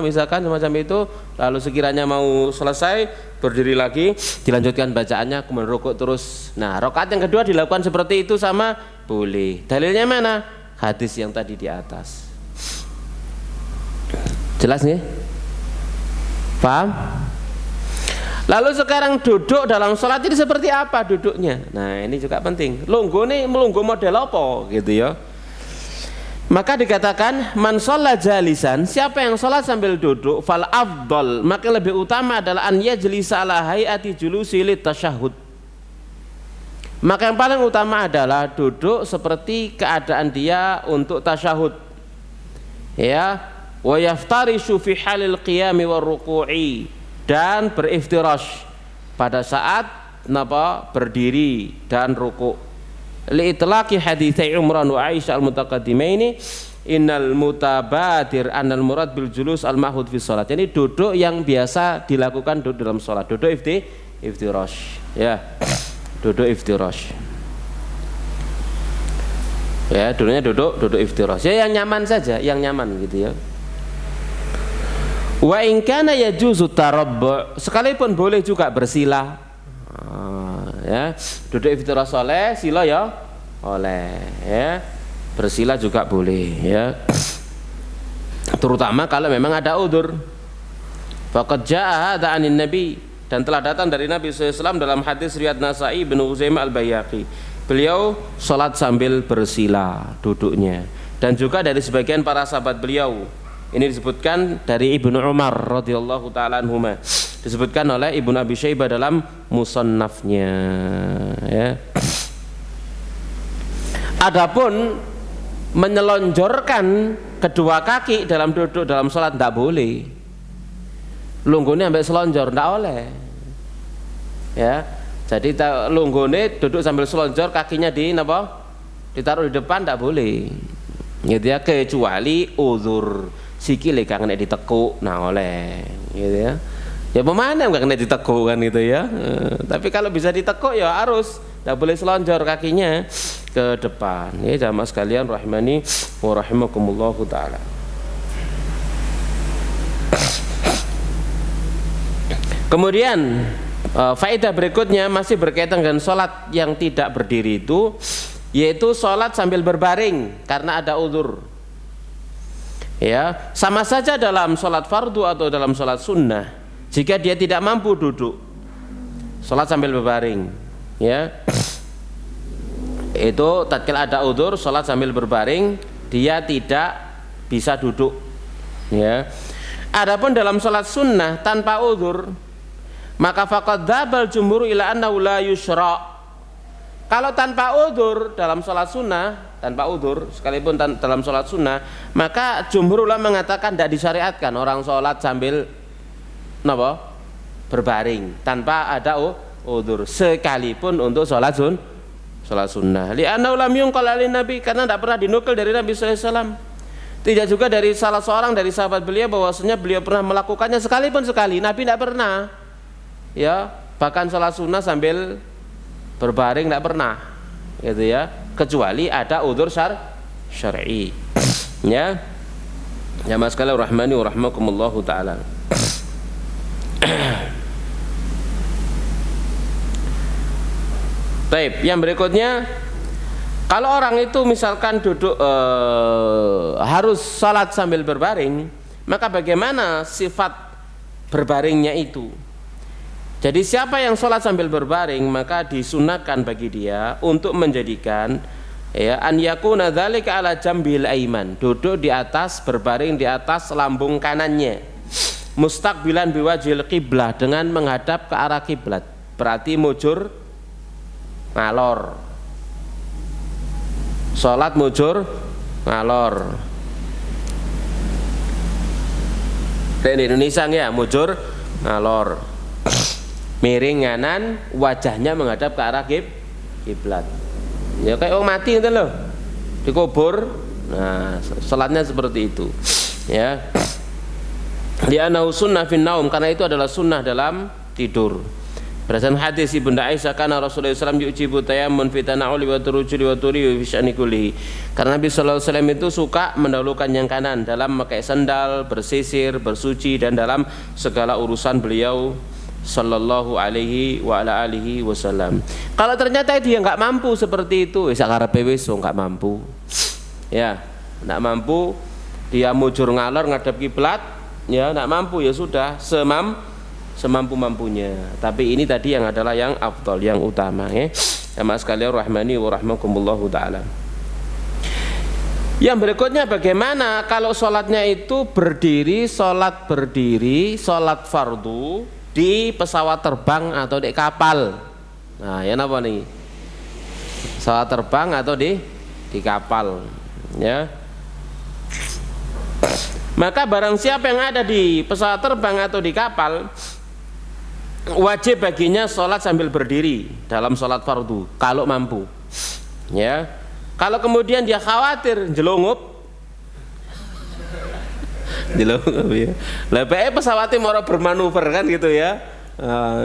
misalkan semacam itu, lalu sekiranya mau selesai berdiri lagi, dilanjutkan bacaannya, kemudian rukuk terus. Nah, rakaat yang kedua dilakukan seperti itu sama, boleh. Dalilnya mana? Hadis yang tadi di atas. Jelas nih? Paham? Lalu sekarang duduk dalam sholat ini seperti apa duduknya? Nah, ini juga penting. Lungguh nih, melungguh model apa gitu ya? Maka dikatakan man shalla jalisan, siapa yang sholat sambil duduk, fal afdal, maka lebih utama adalah an yajlisa ala hayati julusi lit tasyahhud. Maka yang paling utama adalah duduk seperti keadaan dia untuk tasyahud. Ya, wa yaftarishu fi halil qiyami war ruku'i, dan beriftirash pada saat berdiri dan ruku'. Li'itlaqi haditsai Umran wa Aisyah al-mutaqaddimaini innal mutabadir annal murad bil julus al mahud fi shalat. Jadi duduk yang biasa dilakukan duduk dalam salat, duduk iftirash, ya. Duduk iftirash. Ya, duduknya duduk iftirash. Ya yang nyaman saja, yang nyaman gitu ya. Wa in kana yajuzu tarabbu, sekalipun boleh juga bersila. Ya, duduk iftirash oleh, sila ya oleh, ya. Bersila juga boleh, ya. Terutama kalau memang ada udzur. Faqad jaa hadza 'anin nabi, dan telah datang dari Nabi SAW dalam hadis riwayat Nasa'i bin Uzaimah al-Baihaqi. Beliau salat sambil bersila duduknya, dan juga dari sebagian para sahabat beliau. Ini disebutkan dari Ibnu Umar radhiyallahu taala anhuma, disebutkan oleh Ibnu Abi Syaibah dalam musannafnya, ya. Adapun menyelonjorkan kedua kaki dalam duduk dalam salat tidak boleh. Lunggune sampai selonjor tidak oleh, ya. Jadi lunggune duduk sambil selonjor, kakinya ditaruh di depan tidak boleh, gitu ya, kecuali uzur sikile kang nek ditekuk nah oleh, gitu ya. Ya pemana enggak kena ditekuk kan gitu ya. Tapi kalau bisa ditekuk ya harus tidak boleh selonjor kakinya ke depan. Ya jamaah sekalian rahimani wa rahimakumullahu taala. Kemudian faedah berikutnya masih berkaitan dengan sholat yang tidak berdiri itu, yaitu sholat sambil berbaring karena ada uzur. Ya, sama saja dalam sholat fardu atau dalam sholat sunnah. Jika dia tidak mampu duduk, sholat sambil berbaring, ya, itu tatkala ada uzur sholat sambil berbaring, dia tidak bisa duduk, ya. Adapun dalam sholat sunnah tanpa uzur, maka faqad dzabal jumhur ila annahu la yusyra'. Kalau tanpa uzur dalam sholat sunnah, tanpa uzur sekalipun dalam sholat sunnah, maka jumhur ulama mengatakan tidak disyariatkan orang sholat sambil berbaring tanpa ada uzur, sekalipun untuk sholat sunnah. Li'annahu lam yunqal 'anin nabi, karena tidak pernah dinukil dari Nabi sallallahu alaihi wasallam. Tidak juga dari salah seorang dari sahabat beliau bahwasanya beliau pernah melakukannya sekalipun sekali. Nabi tidak pernah. Ya, bahkan sholat sunnah sambil berbaring tidak pernah, gitu ya, kecuali ada udzur syar'i, ya. Ya mas sekalian rahmani wa rahmakumullahu taala. Baik, yang berikutnya, kalau orang itu misalkan duduk harus sholat sambil berbaring, maka bagaimana sifat berbaringnya itu? Jadi siapa yang sholat sambil berbaring, maka disunahkan bagi dia untuk menjadikan, ya, an yakuna dzalika ala jambil aiman, duduk di atas, berbaring di atas lambung kanannya, mustaqbilan biwajhil qiblah, dengan menghadap ke arah kiblat, berarti mujur ngalor, sholat mujur ngalor. Di Indonesia ya mujur ngalor, miring nganan, wajahnya menghadap ke arah kiblat. Ya kayak orang mati gitu loh, dikubur. Nah, salatnya seperti itu, ya. Li'annahu sunnah fin naum, karena itu adalah sunnah dalam tidur. Berdasarkan hadis Ibunda Aisyah, karena Rasulullah SAW yujibu tayammun fi tana'uli wa turujuli wa turi fi sya'ni kulli. Karena Nabi sallallahu alaihi wasallam itu suka mendahulukan yang kanan dalam memakai sandal, bersisir, bersuci, dan dalam segala urusan beliau sallallahu alaihi wa ala alihi wasallam. Kalau ternyata dia nggak mampu seperti itu, sakarepe wis nggak mampu, ya, nggak mampu, dia mujur ngalor ngadep kiblat, ya, nggak mampu, ya sudah, semampu-mampunya. Tapi ini tadi yang adalah yang afdal, yang utama, ya. Jamaah sekalian rahmani wa rahmakumullahu taala. Yang berikutnya bagaimana kalau sholatnya itu berdiri, sholat fardu di pesawat terbang atau di kapal. Nah, ya apa nih? Pesawat terbang atau di kapal, ya. Maka barang siapa yang ada di pesawat terbang atau di kapal, wajib baginya sholat sambil berdiri dalam sholat fardu kalau mampu, ya. Kalau kemudian dia khawatir jelungup ya. Lebih pesawatnya mau bermanuver kan gitu ya.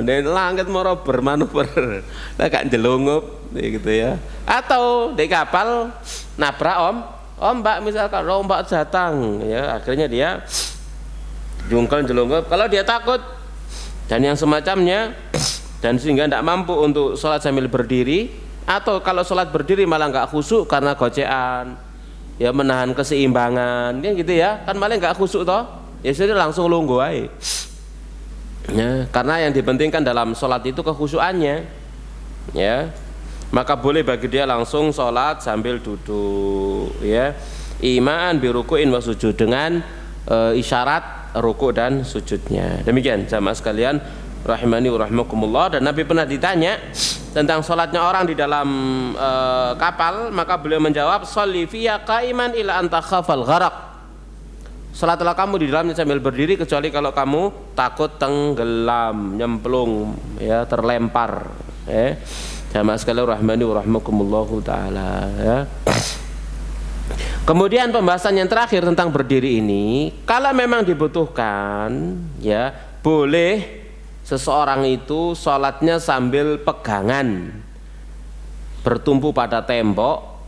Dan langit mau bermanuver, lah kan jelungup gitu ya. Atau di kapal nabrak ombak, misalkan ombak datang ya, akhirnya dia jungkel jelungup. Kalau dia takut dan yang semacamnya, dan sehingga tidak mampu untuk sholat sambil berdiri, atau kalau sholat berdiri malah nggak khusyuk karena gocean, ya menahan keseimbangan, ya gitu ya, kan malah nggak khusyuk toh, ya sudah langsung lungguh aja. Ya, karena yang dipentingkan dalam sholat itu kekhusyukannya, ya, maka boleh bagi dia langsung sholat sambil duduk, ya, imaan birukuin wa sujud, dengan isyarat ruku dan sujudnya. Demikian jamaah sekalian rahimani wa rahimakumullah. Dan Nabi pernah ditanya tentang sholatnya orang di dalam kapal, maka beliau menjawab, sholli fiyya qaiman ila anta khafal gharaq. Sholatlah kamu di dalamnya sambil berdiri kecuali kalau kamu takut tenggelam, nyemplung, ya, terlempar. Jamaah sekalian rahimani wa rahimakumullah taala, ya. Kemudian pembahasan yang terakhir tentang berdiri ini, kalau memang dibutuhkan, ya, boleh seseorang itu sholatnya sambil pegangan, bertumpu pada tembok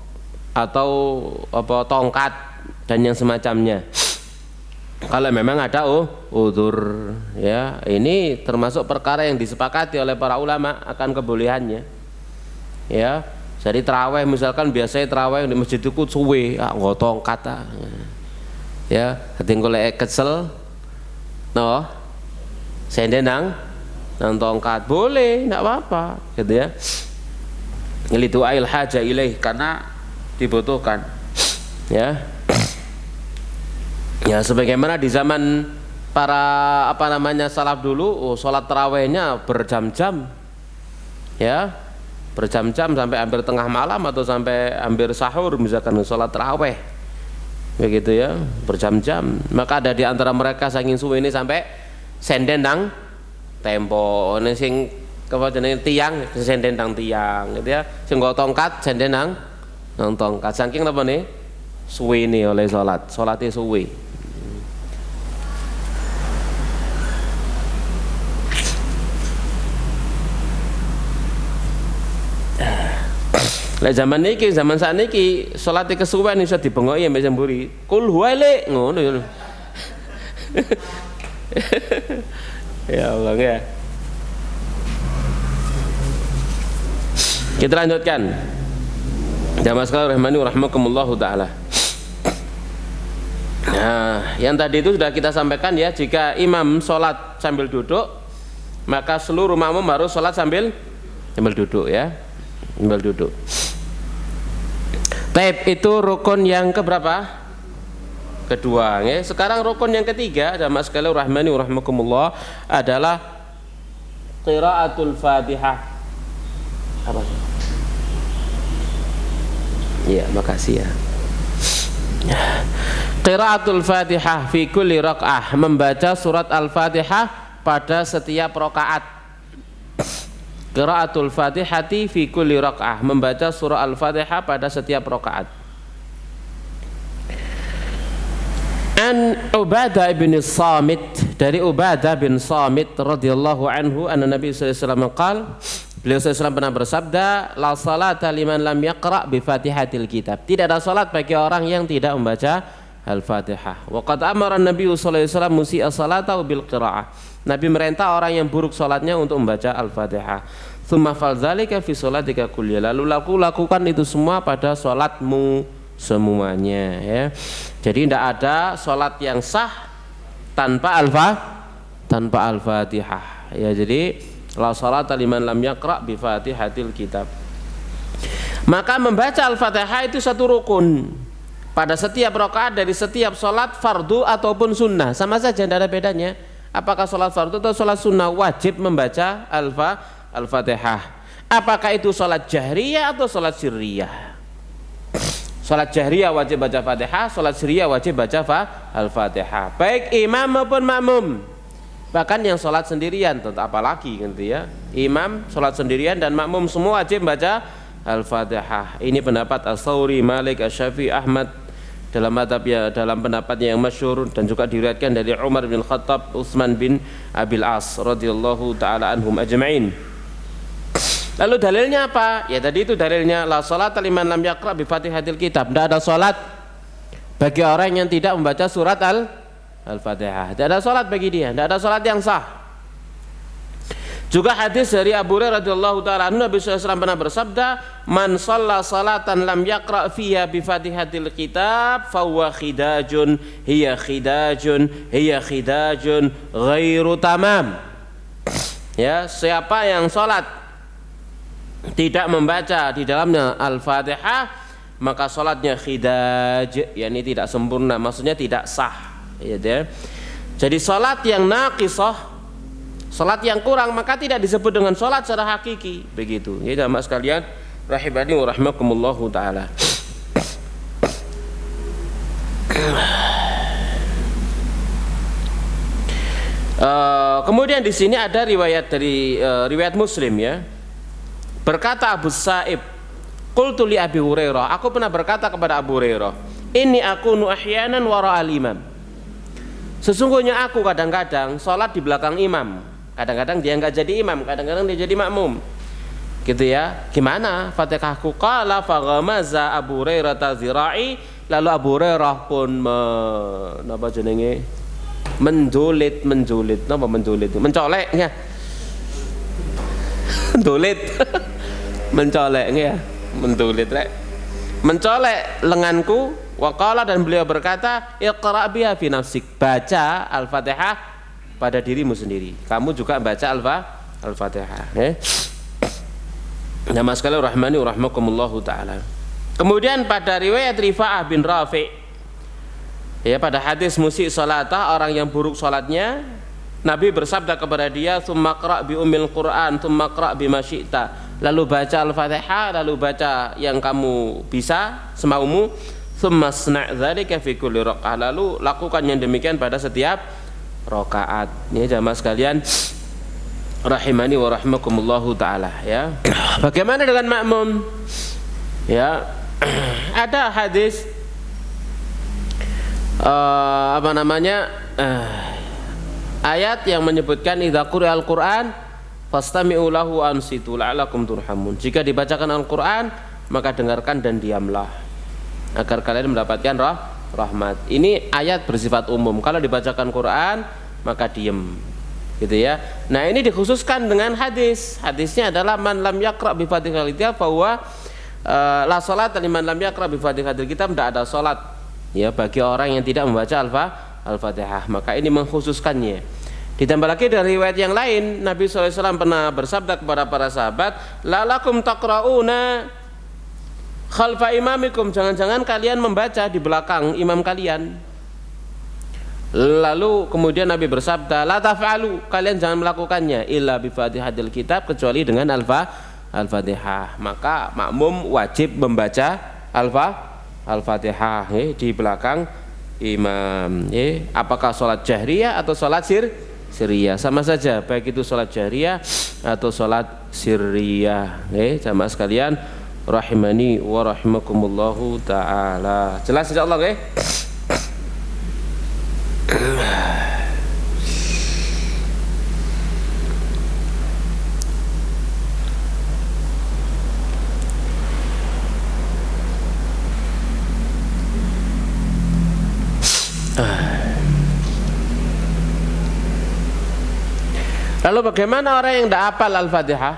atau tongkat dan yang semacamnya. Kalau memang ada udzur, ya, ini termasuk perkara yang disepakati oleh para ulama akan kebolehannya, ya. Jadi terawih misalkan, biasanya terawih di masjid itu suwe, nggak tongkat, ya, ketinggal kesel, no, sendenang nang tongkat boleh, tidak apa-apa, gitu ya. Ini doail haja ilaih, karena dibutuhkan, ya. Ya, sebagaimana di zaman para salaf dulu, sholat tarawihnya berjam-jam, ya, berjam-jam sampai hampir tengah malam atau sampai hampir sahur misalkan sholat tarawih, begitu ya, berjam-jam. Maka ada di antara mereka saking suwe ini sampai senden nang tempo, ini sing tiang senden nang tiang, gitu ya, sing nggo tongkat senden nang tongkat, saking apa nih suwe ini oleh sholatnya suwe. Lah zaman saat niki salat kesuwen iso dibengoki mbek semburi. Kul huwale ngono ya. Ya Allah ya. Kita lanjutkan. Jamaah sekalian rahimani wa rahimakumullah taala. Nah, yang tadi itu sudah kita sampaikan ya, jika imam salat sambil duduk, maka seluruh makmum harus salat sambil duduk, ya. Sambil duduk. Taib itu rukun yang keberapa? Kedua, ya. Sekarang rukun yang ketiga, jamaah sekalian rahimani wa rahimakumullah, adalah qiraatul Fatihah. Apa? Iya, makasih ya. Qiraatul Fatihah fi kulli raq'ah, membaca surat Al-Fatihah pada setiap rakaat. Qiraatul Fatihati fi kulli raq'ah, membaca surah Al-Fatihah pada setiap rakaat. An Ubadah bin Samit, dari Ubadah bin Samit radhiyallahu anhu, anna Nabi sallallahu alaihi wasallam qala, beliau sallallahu pernah bersabda, la salata liman lam yaqra bi Fatihatil kitab, tidak ada salat bagi orang yang tidak membaca Al-Fatihah. Wa qad amara Nabi sallallahu alaihi wasallam musii'a salatahu bil qiraah, Nabi merintah orang yang buruk salatnya untuk membaca Al-Fatihah. Tsumma fal dzalika fi sholatika kulliyah, lalu lakukan itu semua pada salatmu semuanya, ya. Jadi tidak ada salat yang sah tanpa Al-Fatihah, ya. Jadi la salata liman lam yaqra bi Fatihatil kitab. Maka membaca Al-Fatihah itu satu rukun, pada setiap rakaat dari setiap sholat fardu ataupun sunnah, sama saja, tidak ada bedanya. Apakah sholat fardu atau sholat sunnah wajib membaca Al-Fatihah. Apakah itu sholat jahriyah atau sholat sirriyah? Sholat jahriyah wajib baca Fatihah, sholat sirriyah wajib baca Al-Fatihah, baik imam maupun makmum. Bahkan yang sholat sendirian, tentu apalagi gitu ya, imam sholat sendirian dan makmum semua wajib baca Al-Fatihah. Ini pendapat As-Tsauri, Malik, Asy-Syafi'i, Ahmad dalam madhabnya, dalam pendapatnya yang masyhur, dan juga diriwayatkan dari Umar bin Khattab, Utsman bin Abil As radhiyallahu taala anhum ajma'in. Lalu dalilnya apa? Ya tadi itu dalilnya, la sholata liman lam yaqra bi Fatihatil Kitab. Tidak ada salat bagi orang yang tidak membaca surat Al-Fatihah. Tidak ada salat bagi dia, tidak ada salat yang sah. Juga hadis dari Abu Hurairah radhiyallahu taala anhu, Nabi sallallahu alaihi wasallam pernah bersabda, "Man shalla salatan lam yaqra fiha bi Fatihatil Kitab fa huwa khidajun, hiya khidajun, hiya khidajun ghairu tamam." Ya, siapa yang salat tidak membaca di dalamnya Al-Fatihah, maka salatnya khidaj, yakni tidak sempurna, maksudnya tidak sah, ya. Jadi salat yang naqisah, salat yang kurang, maka tidak disebut dengan salat secara hakiki, begitu. Ya jamaah sekalian, rahimani wa rahimakumullah taala. Kemudian di sini ada riwayat dari riwayat Muslim, ya. Berkata Abu Sa'ib, qultu li Abi Hurairah, aku pernah berkata kepada Abu Hurairah, inni akunu ahyanan wara al-imam. Sesungguhnya aku kadang-kadang sholat di belakang imam, kadang-kadang dia enggak jadi imam, kadang-kadang dia jadi makmum, gitu ya. Gimana Fatihahku? Qala faghamaza Abu Hurairah tazira'i, lalu Abu Hurairah pun napa jenenge, mencolek ya, mendolit mencolek ya, mendolit rek, mencolek lenganku. Waqala, dan beliau berkata, iqra biha fi nafsik, baca Al-Fatihah pada dirimu sendiri, kamu juga baca Al-Fatihah, ya. Nama sekalian rahmani wa rahmakumullahu taala. Kemudian pada riwayat Rifa'ah bin Rafi', ya, pada hadis musyi salatah, orang yang buruk salatnya, Nabi bersabda kepada dia, tsumma qra' bi ummil Qur'an, tsumma qra' bima syi'ta, lalu baca Al-Fatihah, lalu baca yang kamu bisa semaumu, tsumma sna' dzalika fi kulli rakaah, lalu lakukan yang demikian pada setiap rakaat. Ini jamaah sekalian rahimani wa rahimakumullahu taala, ya. Bagaimana dengan makmum? Ya, ada hadis ayat yang menyebutkan idza quri'al Qur'an fastami'u lahu ansitu la'allakum turhamun. Jika dibacakan Al-Qur'an, maka dengarkan dan diamlah agar kalian mendapatkan rahmat. Ini ayat bersifat umum. Kalau dibacakan Quran, maka diam, gitu ya. Nah, ini dikhususkan dengan hadis. Hadisnya adalah man lam yaqra bi Fatihatil Kitab fa huwa la salat liman lam yaqra bi Fatihatil Kitab, tidak ada salat, ya, bagi orang yang tidak membaca Al-Fatihah. Maka ini mengkhususkannya. Ditambah lagi dari riwayat yang lain, Nabi SAW pernah bersabda kepada para sahabat, lalakum taqra'una khalfa imamikum, jangan-jangan kalian membaca di belakang imam kalian. Lalu kemudian Nabi bersabda, la taf'alu, kalian jangan melakukannya illa bi Fatihatil Kitab, kecuali dengan Al-Fatihah. Maka makmum wajib membaca Al-Fatihah, di belakang imam. Apakah sholat jahriyah atau sholat sirriyah, sama saja, baik itu sholat jahriyah atau sholat sirriyah. Jamaah sekalian rahimani wa rahimakumullahu ta'ala. Jelas insyaallah, nggih? Lalu bagaimana orang yang tidak hafal Al-Fatihah?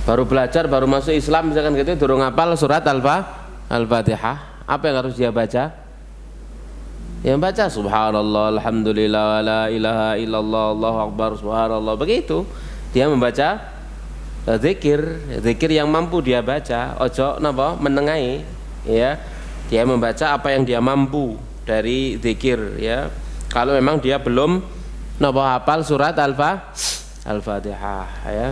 Baru belajar, baru masuk Islam misalkan gitu, durung hafal surat Al-Fatihah, apa yang harus dia baca? Yang baca subhanallah, alhamdulillah, la ilaha illallah, Allahu akbar, subhanallah. Begitu dia membaca zikir yang mampu dia baca. Ojo napa menengahi, ya. Dia membaca apa yang dia mampu dari zikir, ya. Kalau memang dia belum hafal surat Al-Fatihah, ya.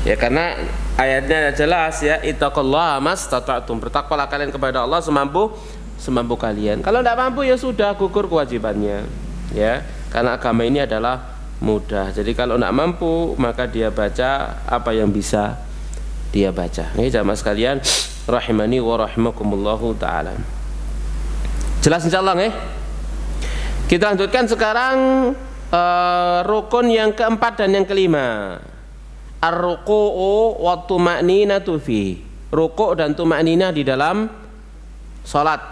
Ya, karena ayatnya jelas, ya, ittaqullaha mastata'tum, bertakwalah kalian kepada Allah semampu kalian. Kalau tidak mampu, ya sudah, gugur kewajibannya, ya, karena agama ini adalah mudah. Jadi kalau tidak mampu, maka dia baca apa yang bisa dia baca. Ini jamaah sekalian rahimani wa rahimakumullahu ta'ala. Jelas insyaallah, ya. Kita lanjutkan sekarang rukun yang keempat dan yang kelima. Ar-ruku'u wa tuma'ninatu fi. Rukuk dan tuma'ninah di dalam salat.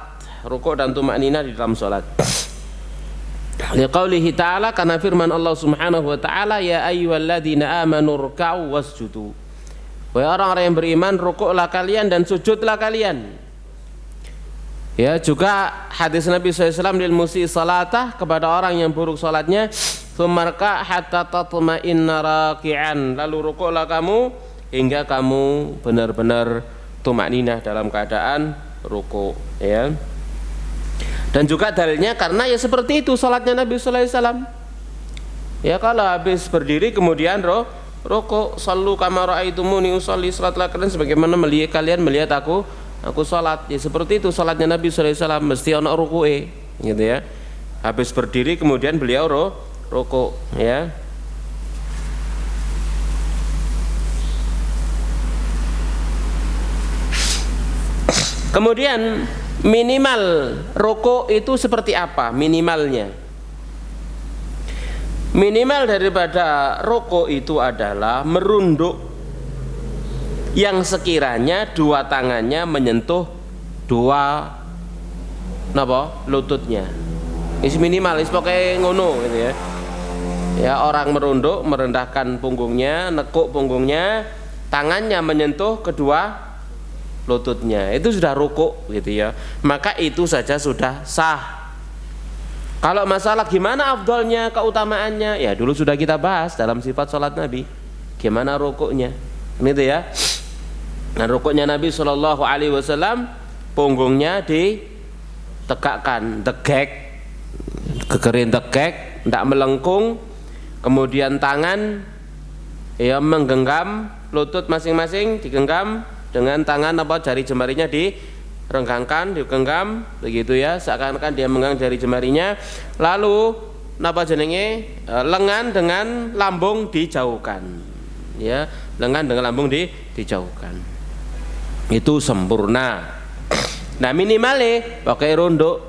Rukuk dan tuma'ninah di dalam salat. Liqaulihi ta'ala, karena firman Allah Subhanahu wa ta'ala, ya ayyuhalladzina amanu ruk'u wasjudu. Wahai orang-orang yang beriman, rukuklah kalian dan sujudlah kalian. Ya, juga hadis Nabi SAW lil musi salatah, kepada orang yang buruk salatnya, Sumarka hatta tatma'inna raki'an, lalu rukuklah kamu hingga kamu benar-benar tumakninah dalam keadaan rukuk, ya. Dan juga dalilnya karena ya seperti itu salatnya Nabi sallallahu alaihi wasallam. Ya, kalau habis berdiri kemudian rukuk, sallu kama raaitumuni usolli, salatlah kalian sebagaimana kalian melihat aku salat. Ya seperti itu salatnya Nabi sallallahu alaihi wasallam, mesti ana rukuke, gitu ya. Habis berdiri kemudian beliau rukuk, ya. Kemudian minimal rukuk itu seperti apa minimalnya? Minimal daripada rukuk itu adalah merunduk yang sekiranya dua tangannya menyentuh dua lututnya. Ini minimal, ini pakai ngono, gitu ya. Ya, orang merunduk, merendahkan punggungnya, nekuk punggungnya, tangannya menyentuh kedua lututnya, itu sudah rukuk, gitu ya. Maka itu saja sudah sah. Kalau masalah gimana afdolnya, keutamaannya, ya dulu sudah kita bahas dalam sifat sholat Nabi, gimana rukuknya, gitu ya. Nah, rukuknya Nabi Shallallahu Alaihi Wasallam, punggungnya ditegakkan, tegek, kekerin tegek, tidak melengkung. Kemudian tangan ya menggenggam lutut masing-masing, digenggam dengan tangan jari jemarinya direnggangkan, digenggam begitu, ya, seakan-akan dia menggenggam jari jemarinya. Lalu lengan dengan lambung dijauhkan, ya, lengan dengan lambung dijauhkan. Itu sempurna. Nah, minimalnya pakai runduk,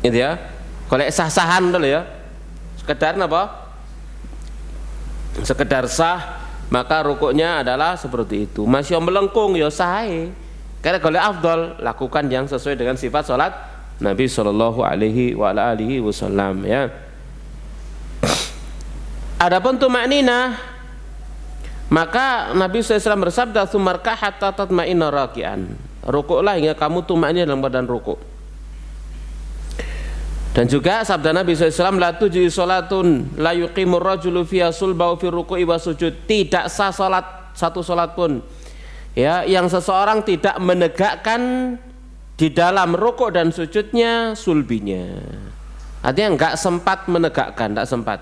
gitu ya. Kalau sah-sahan dulu, ya, sekedar sekedar sah, maka rukuknya adalah seperti itu. Masih melengkung, ya sah. Karena kalau afdal, lakukan yang sesuai dengan sifat sholat Nabi Shallallahu Alaihi Wasallam, ya. Adapun tumakninah, maka Nabi SAW bersabda, "Tsumarka hatta tatma'inna raki'an." Rukuklah hingga kamu tumakninah dalam keadaan rukuk. Dan juga sabda Nabi SAW, la tuji sholatun la yuqimur rajulu fiha sulbau fi ruku'i wa sujud. Tidak sah sholat, satu sholat pun, ya, yang seseorang tidak menegakkan di dalam rukuk dan sujudnya sulbinya. Artinya enggak sempat menegakkan, enggak sempat,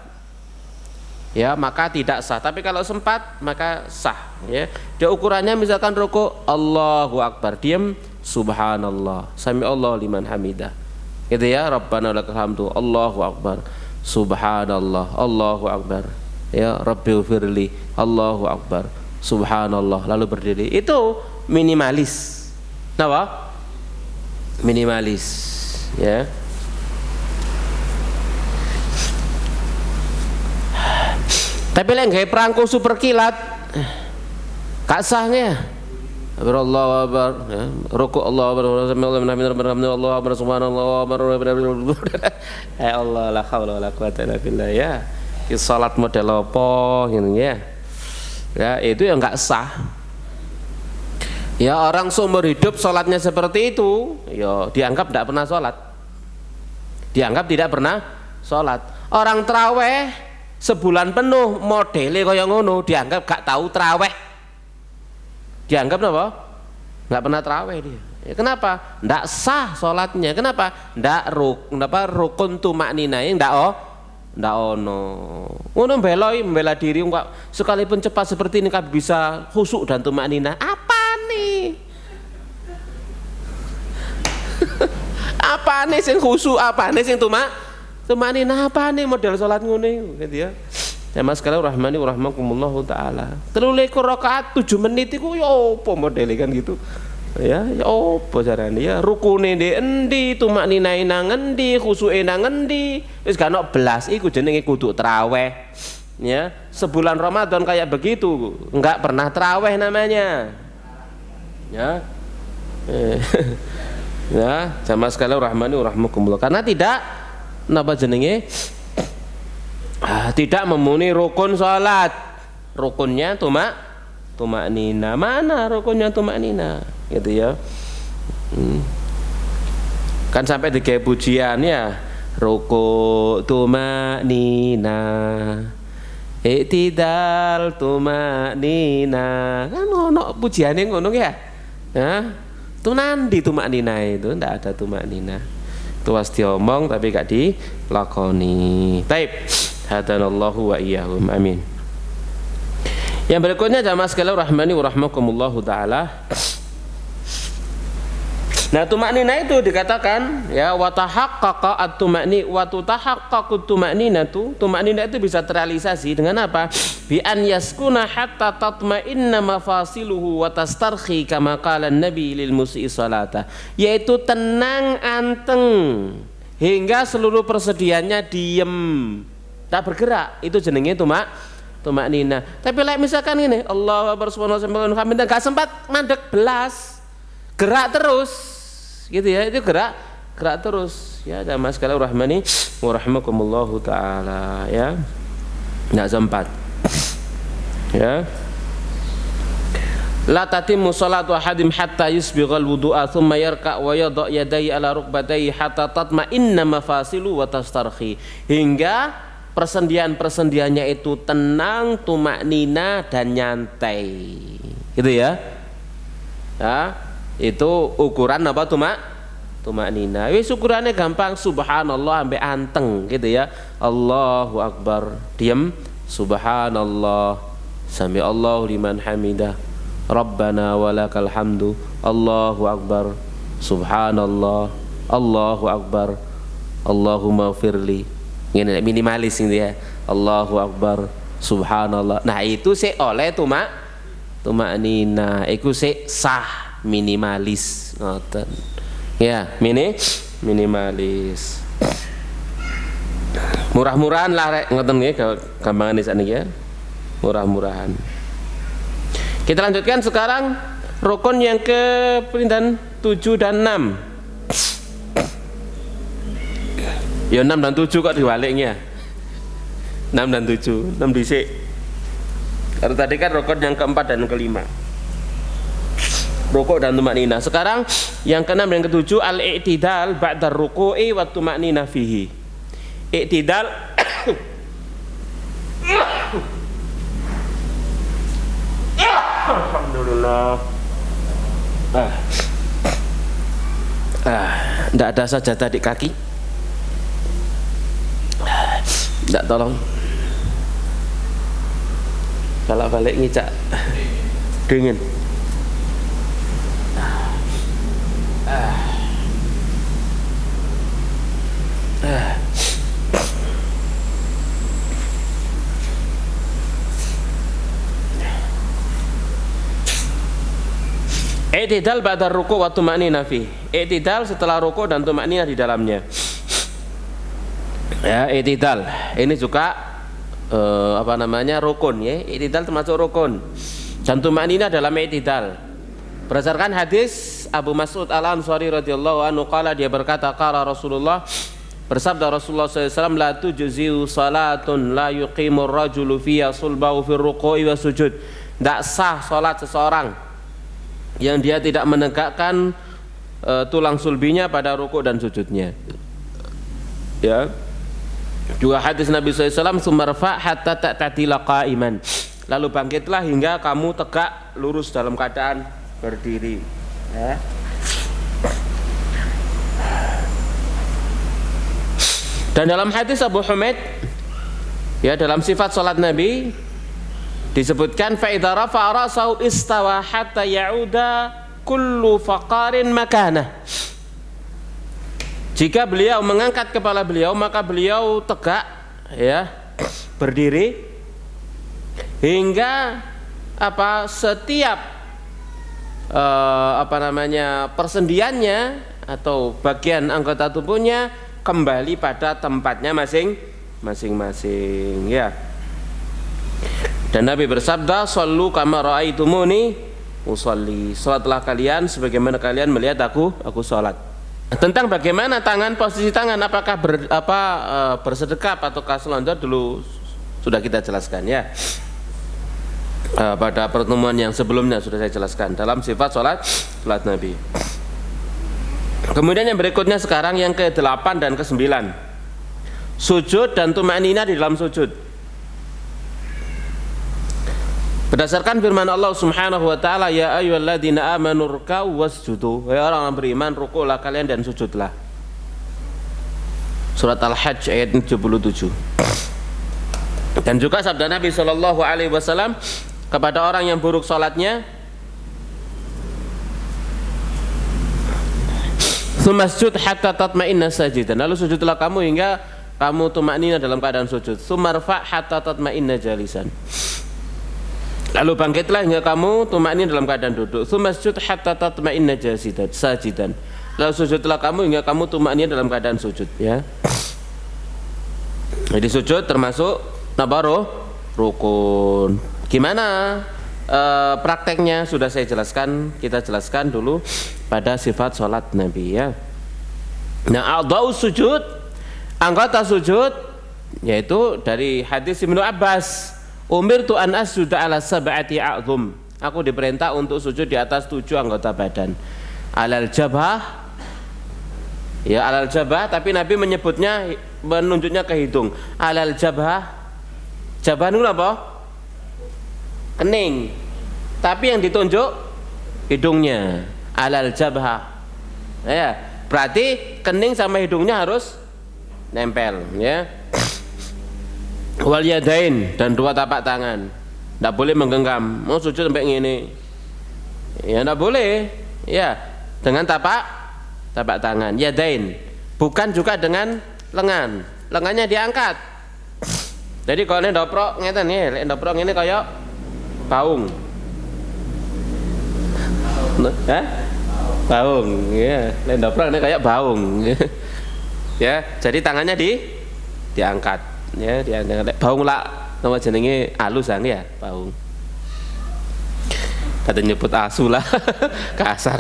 ya, maka tidak sah. Tapi kalau sempat maka sah, ya. Dia ukurannya misalkan rukuk Allahu Akbar, diam subhanallah, sami Allah liman hamidah, gitu ya, Rabbana lakal hamdu, Allahu Akbar, subhanallah, Allahu Akbar, ya, Rabbighfirli, Allahu Akbar, subhanallah, lalu berdiri. Itu minimalis. Napa? Minimalis, ya. Tapi lek gawe perangko super kilat gak sah, ya. Allahu Akbar, ya, rukuk Allahu Akbar, Allahu Akbar, subhanallah, ya Allah, la haula wala quwata illa billah, ya. Ki salat model apa gitu, ya. Ya, itu yang enggak sah. Ya, orang seumur hidup salatnya seperti itu, ya dianggap tidak pernah salat. Dianggap tidak pernah salat. Orang traweh sebulan penuh modele kaya ngono, dianggap gak tahu traweh. Dianggap apa? nggak pernah taraweh dia. Ya, kenapa? Nggak sah sholatnya. Kenapa? Kenapa rukun tumaknina nggak ono. Ngono membela diri enggak sekalipun cepat seperti ini kan bisa khusyuk dan tumaknina. Apa nih? Apa nih sing khusyuk? Apa nih sing tumaknina? Apa nih model sholat ngono gitu ya. Ya mas sekalian rahmani wa rahmakumullah taala. 23 rakaat 7 menit iku ya apa modele kan gitu. Ya apa carane ya rukune ndek endi tumakninae nang endi khusyuke nang endi wis gak ono belas iku jenenge kudu traweh ya sebulan Ramadan kayak begitu enggak pernah traweh namanya ya ya jamaah sekalian rahmani wa rahmakumullah karena tidak napa jenenge tidak memenuhi rukun salat rukunnya tumaknina mana rukunnya tumaknina gitu ya kan sampai digawe pujian ya ruku tumaknina i'tidal tumaknina kan ono pujiane ngono ya itu nanti tumaknina itu ndak ada tumaknina itu was diomong tapi gak dilakoni taib hadanallahu wa iyyahum amin. Yang berikutnya jamaah sekalian rahmani wa rahmakumullahu taala. Nah, tumaknina itu dikatakan ya wa tahaqqaqa at-tumakni wa tutahaqqaqu tumakninatu. Tumaknina itu bisa terrealisasi dengan apa? Bi an yaskuna hatta tatma'inna mafasiluhu wa tastarkhi kama qala an-nabi lil musii salata. Yaitu tenang anteng hingga seluruh persediaannya diem, tak bergerak. Itu jenenge tumaknina. Tapi like misalkan ini Allahu akbar subhanahu wa ta'ala gak sempat mandek belas. Gerak terus. Gitu ya, itu gerak terus ya jamaah sekalian rahmani wa rahmakumullahu taala ya. Enggak sempat. Ya. La tatimmu salatu ahadim hatta yusbighal wudu'a thumma yarka' wa yadha' yadayhi ala rukbatayhi hatta tatma'inna mafasilu wa tastarkhi. Hingga persendian-persendiannya itu tenang, tumaknina dan nyantai. Gitu ya. Ya. Itu ukuran apa tumaknina. Wis ukurannya gampang subhanallah sampai anteng gitu ya. Allahu akbar diam subhanallah sami Allahu liman hamidah rabbana walakal hamdu Allahu akbar subhanallah Allahu akbar Allahumma firli ini minimalis gitu ya. Allahu akbar subhanallah. Nah itu sih oleh tumaknina iku sih sah minimalis ngoten ya minimalis murah-murahan lah rek ngoten nggih gampangan sakniki ya murah-murahan. Kita lanjutkan sekarang rukun yang ke pinten 7 dan 6 ya 6 dan 7 kok diwaliknya 6 dan 7 6 dhisik karena tadi kan rukun yang keempat dan kelima rukuk dan tumaknina. Sekarang yang keenam dan ketujuh al-i'tidal ba'da ruku'i wa tumaknina fihi. I'tidal alhamdulillah. Enggak ada sajadah di kaki. Enggak tolong. Kalau balik ngicak dingin. I'tidal ba'da ruku' wa tumaknina fi. I'tidal setelah ruku' dan tumaknina di dalamnya. Ya, i'tidal. Ini juga rukun ya. I'tidal termasuk rukun. Dan tumaknina dalam i'tidal. Berdasarkan hadis Abu Mas'ud Al-Ansari radhiyallahu anhu qala dia berkata qala Rasulullah bersabda Rasulullah SAW la tujzi'u salatun la yuqimur rajulu fiha sulbahu fir ruku'i wa sujud. Tidak sah salat seseorang yang dia tidak menegakkan tulang sulbinya pada rukuk dan sujudnya. Ya. Juga hadis Nabi SAW sumarfa hatta ta'tadila qa'iman. Lalu bangkitlah hingga kamu tegak lurus dalam keadaan berdiri. Dan dalam hadis Abu Humaid, ya, dalam sifat salat Nabi disebutkan fa idza rafa'a ra'sahu istawa hatta ya'uda kullu faqarin makanah. Jika beliau mengangkat kepala beliau, maka beliau tegak, ya, berdiri hingga setiap persendiannya atau bagian anggota tubuhnya kembali pada tempatnya masing-masing, ya. Dan Nabi bersabda, "Shallu kama ra'aitumuni usolli." Salatlah kalian sebagaimana kalian melihat aku salat. Tentang bagaimana tangan, posisi tangan, apakah bersedekap ataukah selonjor dulu sudah kita jelaskan, ya. Pada pertemuan yang sebelumnya sudah saya jelaskan dalam sifat salat Nabi. Kemudian yang berikutnya sekarang yang ke-8 dan ke-9. Sujud dan tuma'ninah di dalam sujud. Berdasarkan firman Allah Subhanahu wa taala, ya ayyuhalladzina amanu ruk'u wasjudu. Wahai orang yang beriman, rukuklah kalian dan sujudlah. Surat Al-Hajj ayat 77. Dan juga sabda Nabi sallallahu alaihi wasallam kepada orang yang buruk salatnya, "Sumasjud hatta tatma'inna sajidan." Lalu sujudlah kamu hingga kamu tumaknina dalam keadaan sujud. "Sumarfa hatta tatma'inna jalisan." Lalu bangkitlah hingga kamu tumaknina dalam keadaan duduk. "Sumasjud hatta tatma'inna sajidan." Lalu sujudlah kamu hingga kamu tumaknina dalam keadaan sujud, ya. Jadi sujud termasuk rukun. Gimana prakteknya sudah saya jelaskan, kita jelaskan dulu pada sifat salat Nabi, ya. Nah, a'dha'u sujud, anggota sujud, yaitu dari hadis Ibnu Abbas, umirtu an asjuda ala sab'ati a'dhum. Aku diperintah untuk sujud di atas 7 anggota badan. Alal jabhah, ya, alal jabhah, tapi Nabi menunjuknya ke hidung. Alal jabhah, jabhah itu apa? Kening, tapi yang ditunjuk hidungnya. Alal jabhah, ya, berarti kening sama hidungnya harus nempel, ya. Wal yadain, dan 2 tapak tangan, tidak boleh menggenggam. Mau sujud sampai ngene, ya, tidak boleh, ya, dengan tapak tangan. Yadain, bukan juga dengan lengannya diangkat. Jadi kalau ini doprok ngeten nih, doprok ini kayak baung, baung, ya, doprok ini kayak baung, ya. Jadi tangannya diangkat, ya, diangkat. Baung lah, nama jenenge alus ya, baung. Kata nyebut asu lah, kasar.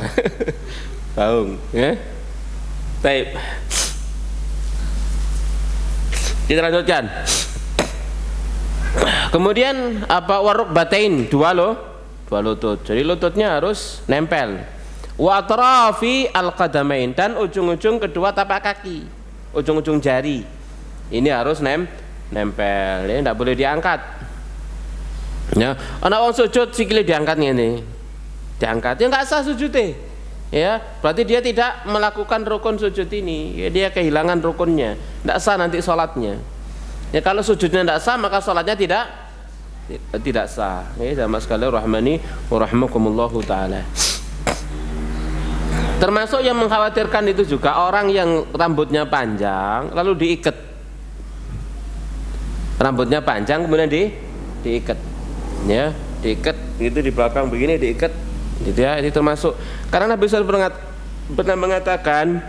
Baung, ya. Baik. Kita lanjutkan. Kemudian waruk batain, 2 lutut. Jadi lututnya harus nempel. Wa atrafi al-qadamain, dan ujung-ujung kedua tapak kaki, ujung-ujung jari ini harus nempel, ya, tidak boleh diangkat. Ya, ana wong sujud sikile diangkat ngene. Diangkat, ya enggak sah sujudnya. Ya, berarti dia tidak melakukan rukun sujud ini, ya, dia kehilangan rukunnya, tidak sah nanti sholatnya. Ya, kalau sujudnya tidak sah, maka sholatnya tidak sah. Ya, jamaah sekalian rahmani wa rahimakumullahu taala. Termasuk yang mengkhawatirkan itu juga orang yang rambutnya panjang lalu diikat. Rambutnya panjang kemudian diikat. Ya, diikat itu di belakang begini diikat. Gitu, ya, ini termasuk, karena Nabi SAW pernah mengatakan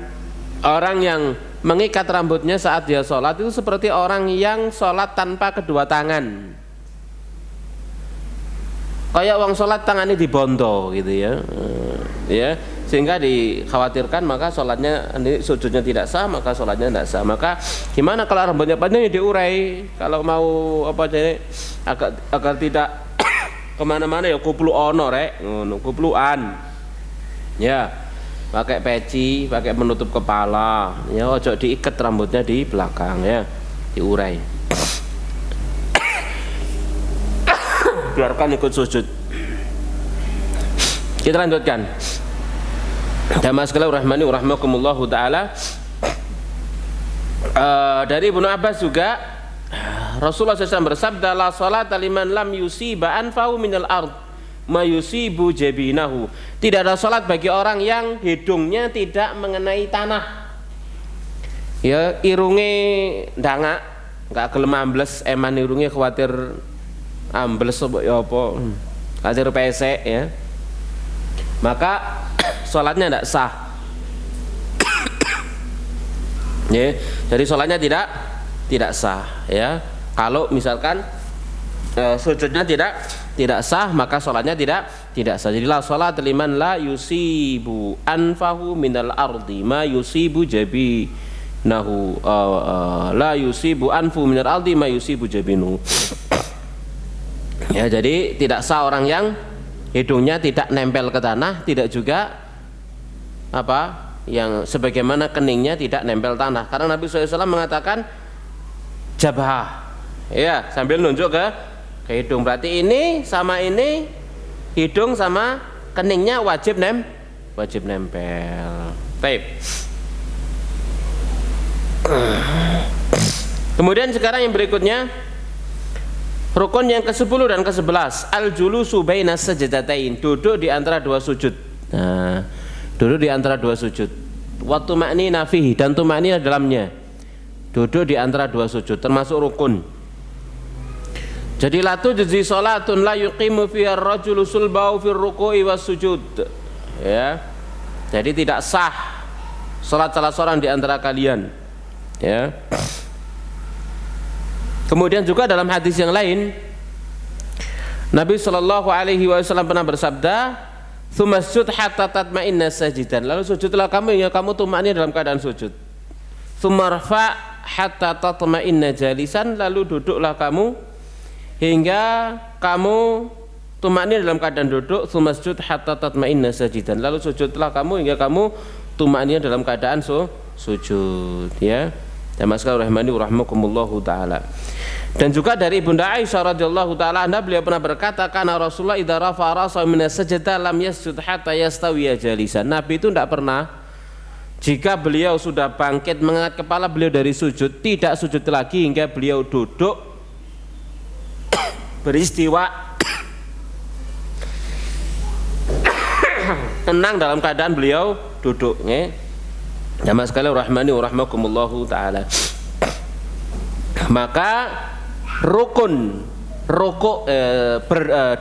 orang yang mengikat rambutnya saat dia sholat itu seperti orang yang sholat tanpa kedua tangan, kayak orang sholat tangannya dibonto, gitu, ya. Ya, sehingga dikhawatirkan maka sholatnya, sujudnya tidak sah, maka sholatnya tidak sah. Maka gimana kalau rambutnya panjang, ya diurai. Kalau mau agar tidak kemana-mana, ya kuplu ono rek, kupluan, ya, pakai peci, pakai menutup kepala, ya, ojo diikat rambutnya di belakang, ya, diurai. Biarkan ikut sujud. Kita lanjutkan. Jamaah sekalian rahmani wa rahmakumullahu taala. Dari Ibnu Abbas juga Rasulullah SAW bersabda, la salata liman lam yusiba anfahu minal ard ma yusibu jabinahu. Tidak ada salat bagi orang yang hidungnya tidak mengenai tanah. Ya, irunge ndangak, enggak gelem ambles, eman irunge khawatir ambles ya apa. Khawatir pesek ya. Maka salatnya tidak sah. Ya, jadi salatnya tidak sah ya. Kalau misalkan sujudnya tidak sah, maka salatnya tidak sah. Jadi la salat liman la yusibu anfahu minal ardi ma yusibu jabinahu, la yusibu anfu minal ardi ma yusibu jabinu. Ya, jadi tidak sah orang yang hidungnya tidak nempel ke tanah, tidak juga apa yang sebagaimana keningnya tidak nempel tanah. Karena Nabi SAW mengatakan jabah, ya, sambil nunjuk ke hidung. Berarti ini sama ini, hidung sama keningnya wajib nempel. Baik. Kemudian sekarang yang berikutnya, rukun yang ke-10 dan ke-11, al-julusu baina sajdatain, duduk di antara dua sujud. Nah, duduk di antara dua sujud. Waktu maknina fihi, dan tumaknina dalamnya. Duduk di antara dua sujud termasuk rukun. Jadi la tujzi salatun la yuqimu fiha ar-rajulu sulbahu fir ruku'i was sujud. Ya. Jadi tidak sah salat salah seorang di antara kalian. Ya. Kemudian juga dalam hadis yang lain Nabi sallallahu alaihi wasallam pernah bersabda, "Tsumasjud hatta tatma'inna sajidan." Lalu sujudlah kamu hingga kamu tumaknin dalam keadaan sujud. "Tsumarfa hatta tatma'inna jalisan." Lalu duduklah kamu hingga kamu tumaknin dalam keadaan duduk. "Tsumasjud hatta tatma'inna sajidan." Lalu sujudlah kamu hingga kamu tumaknin dalam keadaan sujud, ya. Jamaah sekalian rahimani wa rahmakumullahu taala. Dan juga dari Bunda Aisyah radhiyallahu taala anha, beliau pernah berkata, kana Rasulullah idza rafa'a ra'sahu min as-sajdah lam yasjud hatta yastawiya jalisan. Nabi itu tidak pernah, jika beliau sudah bangkit mengangkat kepala beliau dari sujud, tidak sujud lagi hingga beliau duduk beristiwa tenang dalam keadaan beliau duduk, ya. Jamaah sekalian rahmani wa rahmakumullahu taala. Maka rukun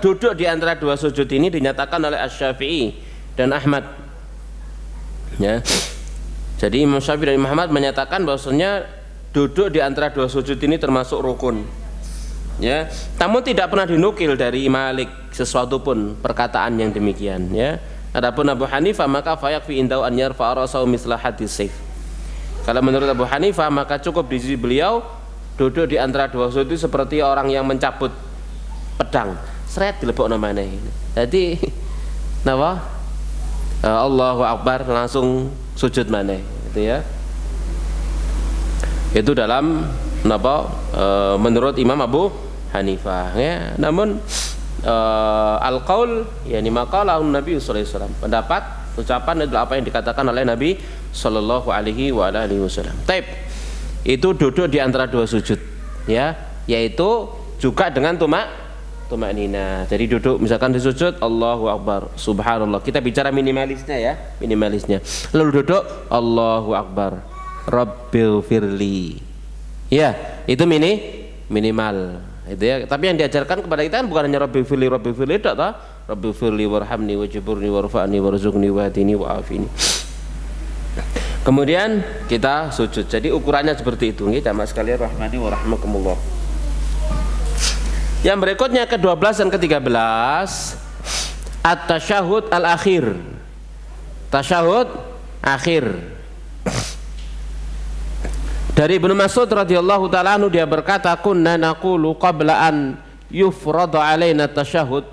duduk di antara dua sujud ini dinyatakan oleh Asy-Syafi'i dan Ahmad, ya. Jadi Imam Syafi'i dan Imam Ahmad menyatakan bahwasanya duduk di antara dua sujud ini termasuk rukun, ya. Namun tidak pernah dinukil dari Malik sesuatu pun perkataan yang demikian, ya. Adapun Abu Hanifah maka fayakfi indau an yarfa'a ra'sahu misla hadis sayf. Kalau menurut Abu Hanifah maka cukup di sisi beliau duduk di antara dua sujud itu seperti orang yang mencabut pedang, seret dilebokno maneh. Jadi napa? Allahu Akbar langsung sujud maneh, gitu ya. Itu dalam napa? Menurut Imam Abu Hanifah, ya. Namun al-qaul yakni maqalahu Nabi sallallahu alaihi wasallam, pendapat ucapan adalah apa yang dikatakan oleh Nabi sallallahu alaihi wasallam. Taib. Itu duduk di antara dua sujud, ya, yaitu juga dengan tumak-nina. Jadi duduk misalkan di sujud Allahu Akbar, subhanallah. Kita bicara minimalisnya, ya, minimalisnya. Lalu duduk Allahu Akbar, Rabbil firli. Ya, itu minimal. Itu ya. Tapi yang diajarkan kepada kita kan bukan hanya Rabbil firli tidak, ta? Rabbil firli warhamni wajburni warfa'ni warzuqni wahdini wa'afini. Kemudian kita sujud. Jadi ukurannya seperti itu, nggih, jamaah sekalian rahmani wa rahmakumullah. Yang berikutnya ke-12 dan ke-13, at-tasyahud al-akhir. Tasyahud akhir. Dari Ibnu Mas'ud radhiyallahu taala anhu, dia berkata, kunna naqulu qabla an yufrada alaina tasyahud.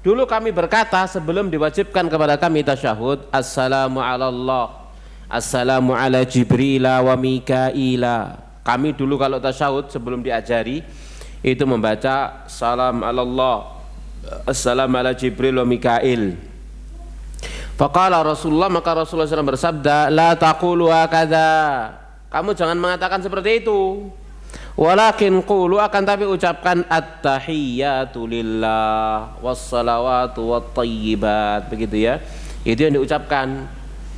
Dulu kami berkata sebelum diwajibkan kepada kami tasyahud, assalamu ala Allah, assalamu ala Jibril wa Mikaila. Kami dulu kalau tasyahud sebelum diajari itu membaca salam ala Allah, assalamu ala Jibril wa Mikail. Faqala Rasulullah, maka Rasulullah SAW bersabda, la taqulu hakadha, kamu jangan mengatakan seperti itu. Walakin qulu, akan tapi ucapkan at-tahiyyatu lillah wassalawatu wattayyibat, begitu ya. Itu yang diucapkan.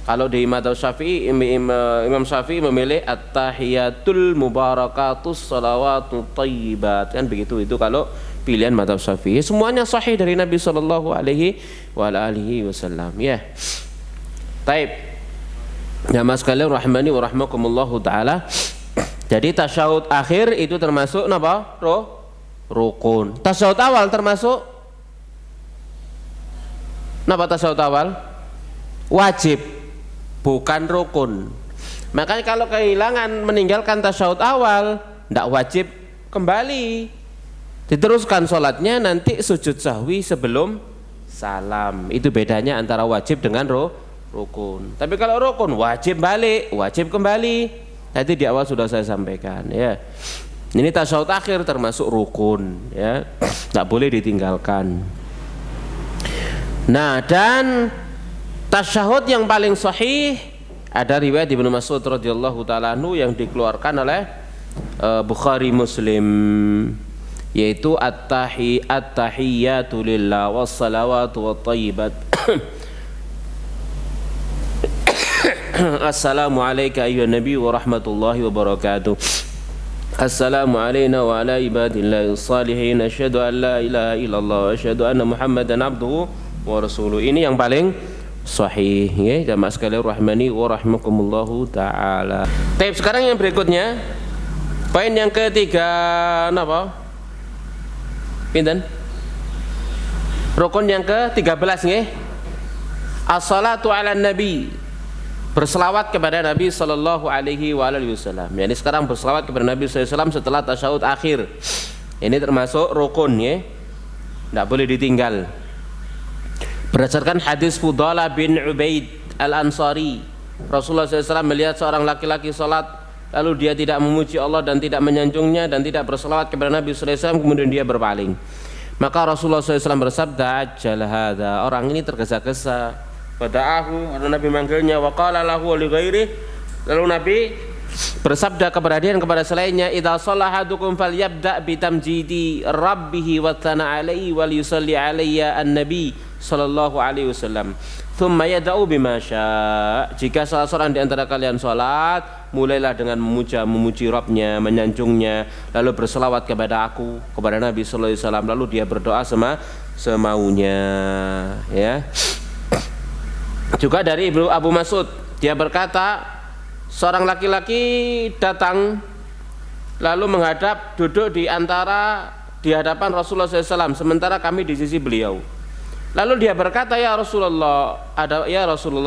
Kalau di madzhab Syafi'i, Imam Syafi'i memilih at-tahiyyatul mubarakatus salawatut thayyibat, kan begitu. Itu kalau pilihan madzhab Syafi'i. Semuanya sahih dari Nabi sallallahu alaihi wasallam ya. Taib. Jamaah sekalian rahimani wa rahmakumullah taala. Jadi tasyahud akhir itu termasuk apa? Rukun. Tasyahud awal termasuk apa? Tasyahud awal wajib, bukan rukun. Makanya kalau kehilangan meninggalkan tasyahud awal, tidak wajib kembali. Diteruskan sholatnya nanti sujud sahwi sebelum salam. Itu bedanya antara wajib dengan rukun. Tapi kalau rukun wajib balik, wajib kembali. Tadi di awal sudah saya sampaikan ya. Ini tasyahud akhir termasuk rukun ya, tidak boleh ditinggalkan. Nah, dan tasyahud yang paling sahih ada riwayat Ibnu Mas'ud radhiyallahu taala anhu yang dikeluarkan oleh Bukhari Muslim, yaitu at-tahiyyatu lillah wassalawatu wattayyibat. Assalamu alayka ayyuhan nabi wa rahmatullahi wa barakatuh. Assalamu alayna wa ala ibadillahi salihin. Asyhadu an la ilaha illallah wa asyhadu anna Muhammadan abduhu wa rasuluh. Ini yang paling sahih ya, jamaah sekalian rahmani wa rahimakumullahu taala. Baik, sekarang yang berikutnya poin yang ketiga napa? Pinten? Rukun yang ke-13 nggih. As-salatu 'alan nabi. Berselawat kepada Nabi sallallahu alaihi wasallam. Ya, ini sekarang berselawat kepada Nabi sallallahu alaihi wasallam setelah tasyahud akhir. Ini termasuk rukun ya. Tidak boleh ditinggal. Berdasarkan hadis Fudalah bin Ubaid Al-Ansari, Rasulullah SAW melihat seorang laki-laki salat, lalu dia tidak memuji Allah dan tidak menyanjungnya dan tidak berselawat kepada Nabi SAW, kemudian dia berpaling. Maka Rasulullah SAW bersabda, ajal hadza, orang ini tergesa-gesa. Pada'ahu, lalu Nabi manggilnya, wa qala lahu li ghairi, lalu Nabi bersabda kepada dia dan kepada selainnya, idza shalla ahadukum falyabda bi tamjidi rabbih wa thana alaihi wal yusalli alayya an-nabi sallallahu alaihi wasallam thumma yad'u bima syaa. Jika salah seorang di antara kalian salat, mulailah dengan memuji Rabbnya, menyanjungnya, lalu berselawat kepada aku, kepada Nabi sallallahu alaihi wasallam, lalu dia berdoa semaunya ya. Juga dari Ibnu Abu Mas'ud, dia berkata, seorang laki-laki datang lalu menghadap, duduk di hadapan Rasulullah SAW, sementara kami di sisi beliau. Lalu dia berkata, ya Rasulullah,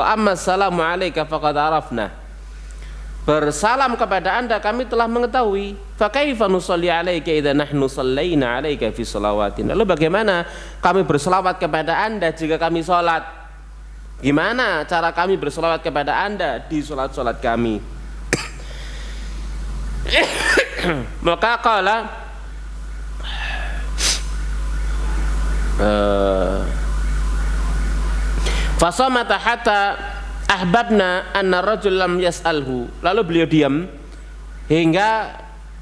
amma salamu alaika faqad arafna. Bersalam kepada Anda kami telah mengetahui. Fa kaifa nusalli alaika idza nahnu sallaina alaika fi salawatin. Lalu bagaimana kami berselawat kepada Anda jika kami salat? Gimana cara kami berselawat kepada Anda di salat-salat kami? Maka qala fasamata hatta ahbabna anna rajul lam yas'alhu. Lalu beliau diam hingga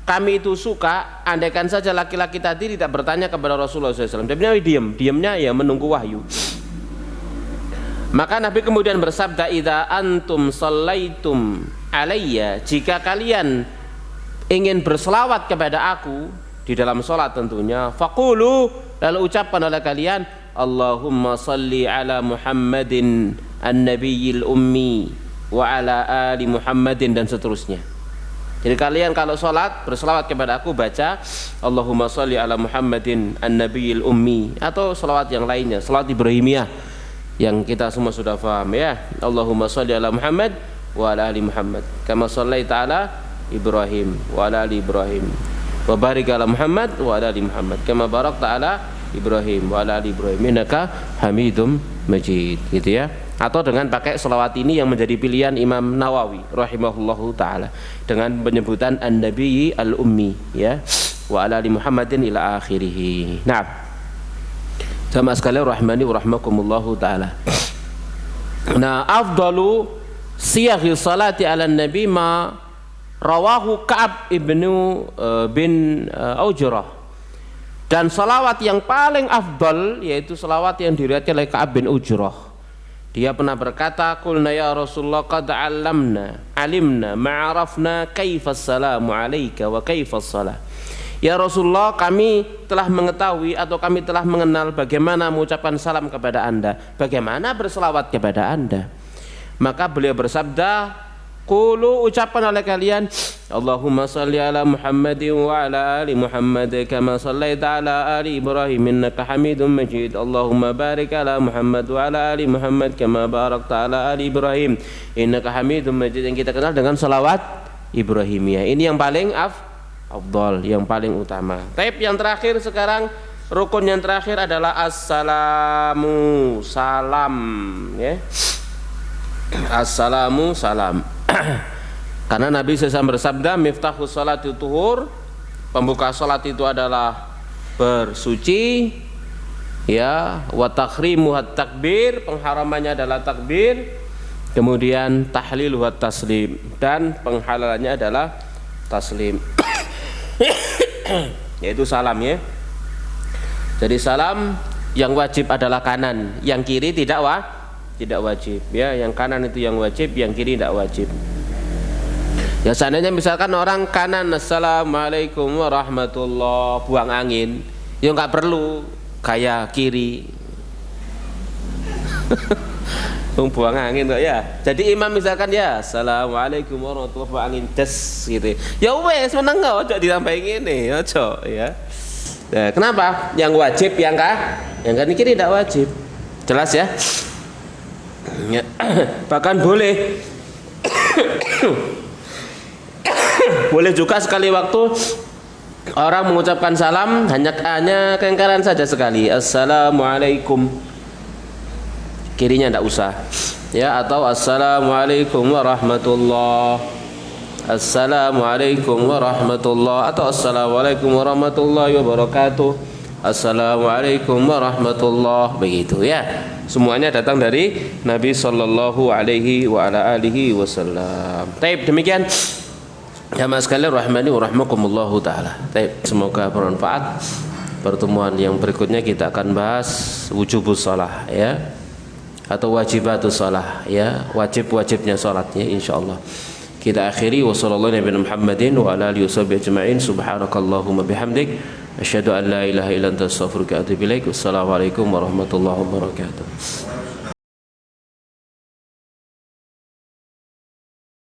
kami itu suka andaikan saja laki-laki tadi tidak bertanya kepada Rasulullah SAW. Dan beliau diamnya ya menunggu wahyu. Maka Nabi kemudian bersabda, idza antum shallaitum alayya, jika kalian ingin berselawat kepada aku di dalam salat tentunya, faqulu, lalu ucapkan oleh kalian, Allahumma salli ala Muhammadin an-nabiyil ummi wa ala ali Muhammadin, dan seterusnya. Jadi kalian kalau salat berselawat kepada aku baca Allahumma salli ala Muhammadin an-nabiyil ummi, atau selawat yang lainnya, selawat Ibrahimiyah yang kita semua sudah paham ya. Allahumma shalli ala Muhammad wa ala ali Muhammad kama shallaita ala Ibrahim wa ala ali Ibrahim wa barik ala Muhammad wa ala ali Muhammad kama barakta ala Ibrahim wa ala ali Ibrahim innaka Hamidum Majid, gitu ya. Atau dengan pakai selawat ini yang menjadi pilihan Imam Nawawi rahimahullahu taala dengan penyebutan an-nabi al-ummi ya, wa ala ali Muhammadin ila akhirih. Nah, jamaah sekalian rahmani wa rahmakumullahu taala. Nah, afdalu siyaghi salati ala nabi ma rawahu Ka'ab ibnu bin Ujrah. Dan salawat yang paling afdal yaitu salawat yang diriwayatkan oleh Ka'ab bin Ujrah. Dia pernah berkata, qulna ya Rasulullah qad alimna ma'arafna kaifas salamu alayka wa kaifas salah. Ya Rasulullah, kami telah mengetahui atau kami telah mengenal bagaimana mengucapkan salam kepada Anda, bagaimana berselawat kepada Anda. Maka beliau bersabda, qulu, ucapan oleh kalian, Allahumma salli ala Muhammadin wa ala ali Muhammad kama sallaita ala ali Ibrahim innaka Hamidum Majid. Allahumma barik ala Muhammad wa ala ali Muhammad kama barakta ala ali Ibrahim innaka Hamidum Majid, yang kita kenal dengan salawat Ibrahimiyah. Ini yang paling afdal, yang paling utama. Taib yang terakhir sekarang, rukun yang terakhir adalah assalamu, salam, ya. Assalamu, salam. Karena Nabi SAW bersabda, miftahus salati tuhur, pembuka salat itu adalah bersuci, ya, wa takhrimu takbir, pengharamannya adalah takbir, kemudian tahlilu wa taslim, dan penghalalannya adalah taslim. Yaitu salam, ya. Jadi salam yang wajib adalah kanan, yang kiri tidak wajib, ya. Yang kanan itu yang wajib, yang kiri tidak wajib. Ya seandainya misalkan orang kanan assalamualaikum warahmatullah, buang angin, ya nggak perlu kayak kiri. Buang angin kok, ya. Jadi imam misalkan, ya assalamualaikum warahmatullahi wabarakatuh, angin des gitu. Ya wes meneng kok, ojo ditambahin ini, ojo, ya. Nah, kenapa? Yang wajib yang kan kiri tidak wajib. Jelas, ya? Ya. Bahkan boleh boleh juga sekali waktu orang mengucapkan salam hanya ke kanan saja sekali, assalamualaikum, kirinya tidak usah, ya. Atau assalamualaikum warahmatullah, assalamualaikum warahmatullah, atau assalamualaikum warahmatullahi wabarakatuh, assalamualaikum warahmatullah, begitu, ya. Semuanya datang dari Nabi sallallahu alaihi wa ala alihi wasallam. Baik, demikian jamaah sekalian rahmani wa rahmakumullahu taala. Baik, semoga bermanfaat. Pertemuan yang berikutnya kita akan bahas wujubus shalah, ya, atau wajibatus shalah, ya, wajib-wajibnya salatnya insyaallah. Kita akhiri wa sallallahu nabi Muhammadin wa ala alihi washabihi ajma'in. Subhanakallahumma bihamdik asyhadu an la ilaha illa anta astaghfiruka wa atubu ilaik. Wassalamualaikum warahmatullahi wabarakatuh.